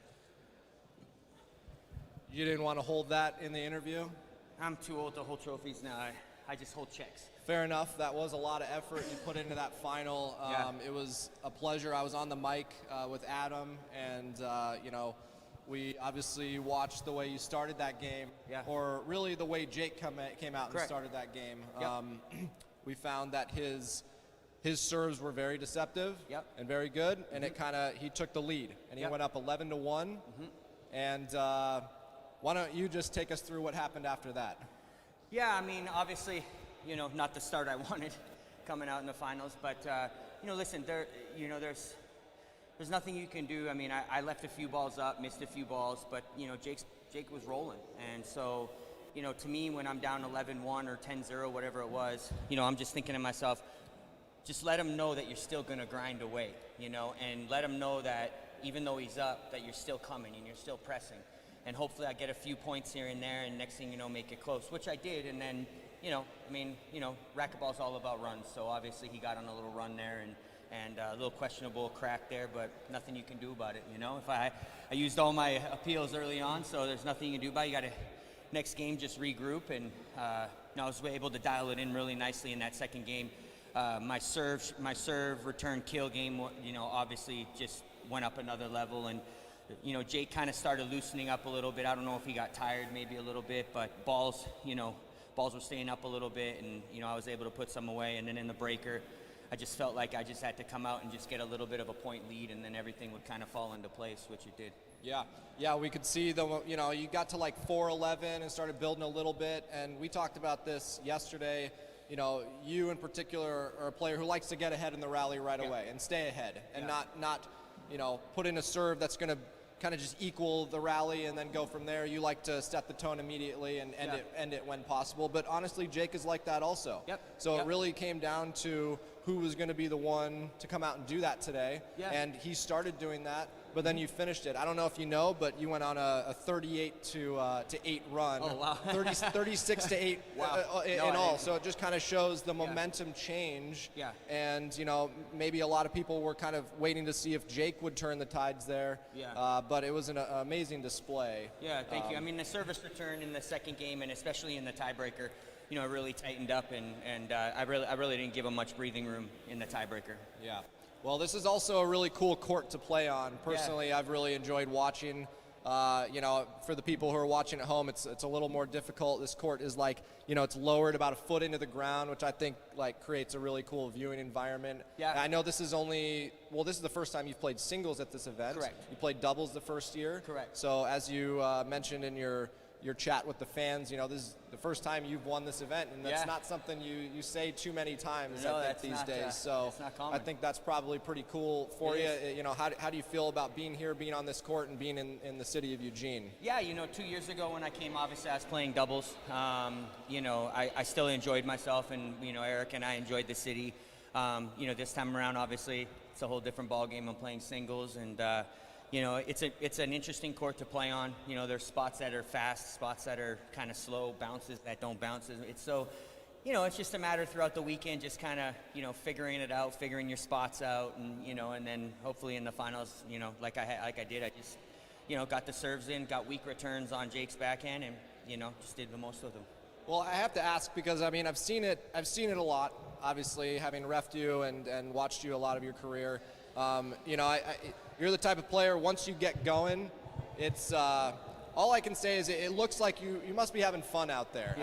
You didn't want to hold that in the interview? I'm too old to hold trophies now. I just hold checks. Fair enough. That was a lot of effort you put into that final. Yeah. It was a pleasure. I was on the mic with Adam, and we obviously watched the way you started that game, or really the way Jake came out and started that game. Yep. We found that his serves were very deceptive and very good, and it he took the lead, and he went up 11-1. And why don't you just take us through what happened after that? Yeah, I mean, obviously, not the start I wanted coming out in the finals, but listen, there's nothing you can do. I mean, I left a few balls up, missed a few balls, but Jake was rolling, and so to me, when I'm down 11-1 or 10-0, whatever it was, I'm just thinking to myself, just let him know that you're still gonna grind away, and let him know that even though he's up, that you're still coming and you're still pressing, and hopefully I get a few points here and there, and next thing you know, make it close, which I did, and then racquetball's all about runs, so obviously he got on a little run there, and a little questionable crack there, but nothing you can do about it, If I used all my appeals early on, so there's nothing you can do about it. You got to, next game, just regroup, and I was able to dial it in really nicely in that second game. My serve return kill game, obviously just went up another level, and Jake kind of started loosening up a little bit. I don't know if he got tired maybe a little bit, but balls were staying up a little bit, and, I was able to put some away. And then in the breaker, I just felt like I just had to come out and just get a little bit of a point lead, and then everything would kind of fall into place, which it did. Yeah, we could see you got to like 4-11 and started building a little bit, and we talked about this yesterday. You in particular are a player who likes to get ahead in the rally right away and stay ahead, and not put in a serve that's going to kind of just equal the rally and then go from there. You like to set the tone immediately and end it when possible. But honestly, Jake is like that also. So it really came down to who was going to be the one to come out and do that today. And he started doing that, but then you finished it. I don't know if you know, but you went on a 38 to 8 run. Oh, wow. 36 to 8 in all. So it just kind of shows the momentum change. And maybe a lot of people were kind of waiting to see if Jake would turn the tides there. But it was an amazing display. Thank you. I mean, the service return in the second game, and especially in the tiebreaker, really tightened up, and I really didn't give him much breathing room in the tiebreaker. Well, this is also a really cool court to play on. Personally, I've really enjoyed watching. For the people who are watching at home, it's a little more difficult. This court is it's lowered about a foot into the ground, which I think creates a really cool viewing environment. And I know this is this is the first time you've played singles at this event. Correct. You played doubles the first year. Correct. So as you mentioned in your chat with the fans, this is the first time you've won this event, and that's not something you say too many times, I think, these days. So it's not common. I think that's probably pretty cool for you. How do you feel about being here, being on this court, and being in the city of Eugene? 2 years ago when I came, obviously I was playing doubles. I still enjoyed myself, and Eric and I enjoyed the city. This time around, obviously it's a whole different ball game. I'm playing singles, and it's an interesting court to play on. There's spots that are fast, spots that are kind of slow, bounces that don't bounce. It's just a matter throughout the weekend, just kind of, figuring it out, figuring your spots out, and then hopefully in the finals, like I did, I just, got the serves in, got weak returns on Jake's backhand, and, just did the most of them. Well, I have to ask because, I've seen it a lot, obviously, having reffed you and watched you a lot of your career. You're the type of player, once you get going, it's all I can say is it looks like you must be having fun out there.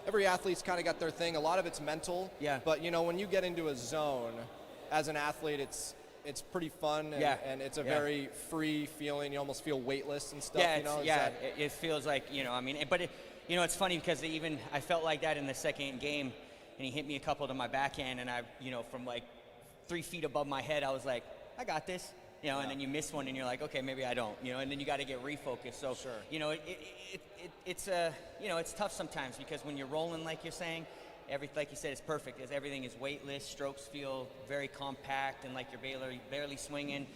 Every athlete's kind of got their thing. A lot of it's mental. But when you get into a zone as an athlete, it's pretty fun, and it's a very free feeling. You almost feel weightless and stuff. It feels like but it's funny because I felt like that in the second game, and he hit me a couple to my backhand, and I from 3 feet above my head, I was like, I got this, and then you miss one, and you're like, okay, maybe I don't, and then you got to get refocused. So, it's tough sometimes because when you're rolling, like you're saying, like you said, it's perfect. Everything is weightless. Strokes feel very compact, and like you're barely swinging,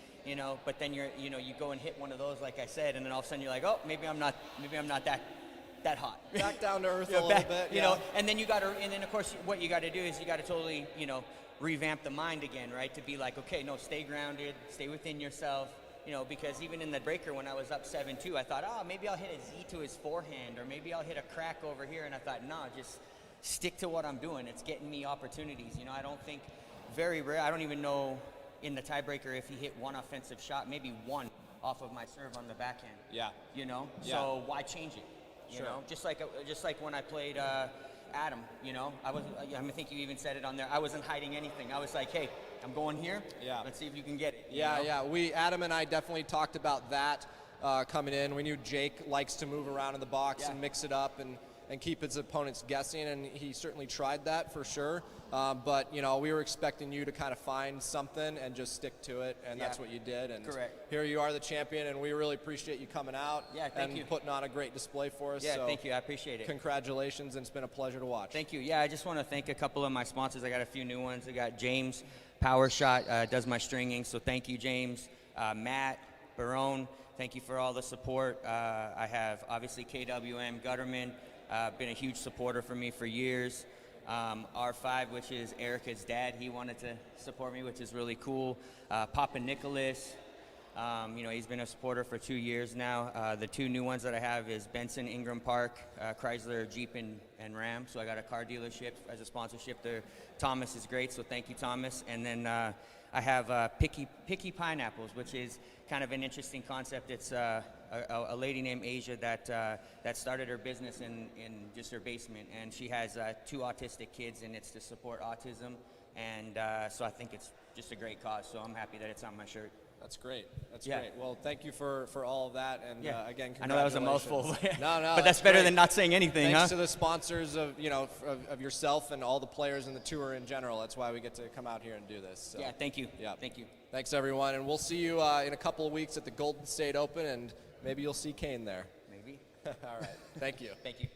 But then you go and hit one of those, like I said, and then all of a sudden you're like, oh, maybe I'm not that hot. Back down to earth a little bit, And then and then of course what you got to do is you got to totally, revamp the mind again, right? To be like, okay, no, stay grounded, stay within yourself, because even in the breaker when I was up 7-2, I thought, maybe I'll hit a Z to his forehand, or maybe I'll hit a crack over here, and I thought, no, just stick to what I'm doing. It's getting me opportunities. I don't think, very rare, I don't even know in the tiebreaker if he hit one offensive shot, maybe one off of my serve on the backhand. So why change it? Just like when I played Adam, I think you even said it on there. I wasn't hiding anything. I was like, hey, I'm going here. Let's see if you can get it. Adam and I definitely talked about that coming in. We knew Jake likes to move around in the box and mix it up and keep his opponents guessing, and he certainly tried that for sure. But we were expecting you to kind of find something and just stick to it, and that's what you did. And correct. Here you are, the champion, and we really appreciate you coming out thank you. Putting on a great display for us. So thank you. I appreciate it. Congratulations, and it's been a pleasure to watch. Thank you. I just want to thank a couple of my sponsors. I got a few new ones. I got James Power Shot does my stringing, so thank you, James. Matt Barone, thank you for all the support. I have obviously KWM Gutterman. Been a huge supporter for me for years. R5, which is Erica's dad, he wanted to support me, which is really cool. Papa Nicholas, He's been a supporter for 2 years now. The 2 new ones that I have is Benson Ingram Park, Chrysler, Jeep, and Ram. So I got a car dealership as a sponsorship there. Thomas is great, so thank you, Thomas. And then I have Picky Pineapples, which is kind of an interesting concept. It's a lady named Asia that started her business in just her basement, and she has 2 autistic kids, and it's to support autism. And so I think it's just a great cause, so I'm happy that it's on my shirt. That's great. That's great. Well, thank you for all of that, and again, congratulations. I know that was a mouthful, no, but that's better than not saying anything. Thanks to the sponsors of yourself and all the players in the tour in general. That's why we get to come out here and do this. So. Yeah, thank you. Yeah, thank you. Thanks everyone, and we'll see you in a couple of weeks at the Golden State Open, and maybe you'll see Kane there. Maybe. All right. Thank you. Thank you.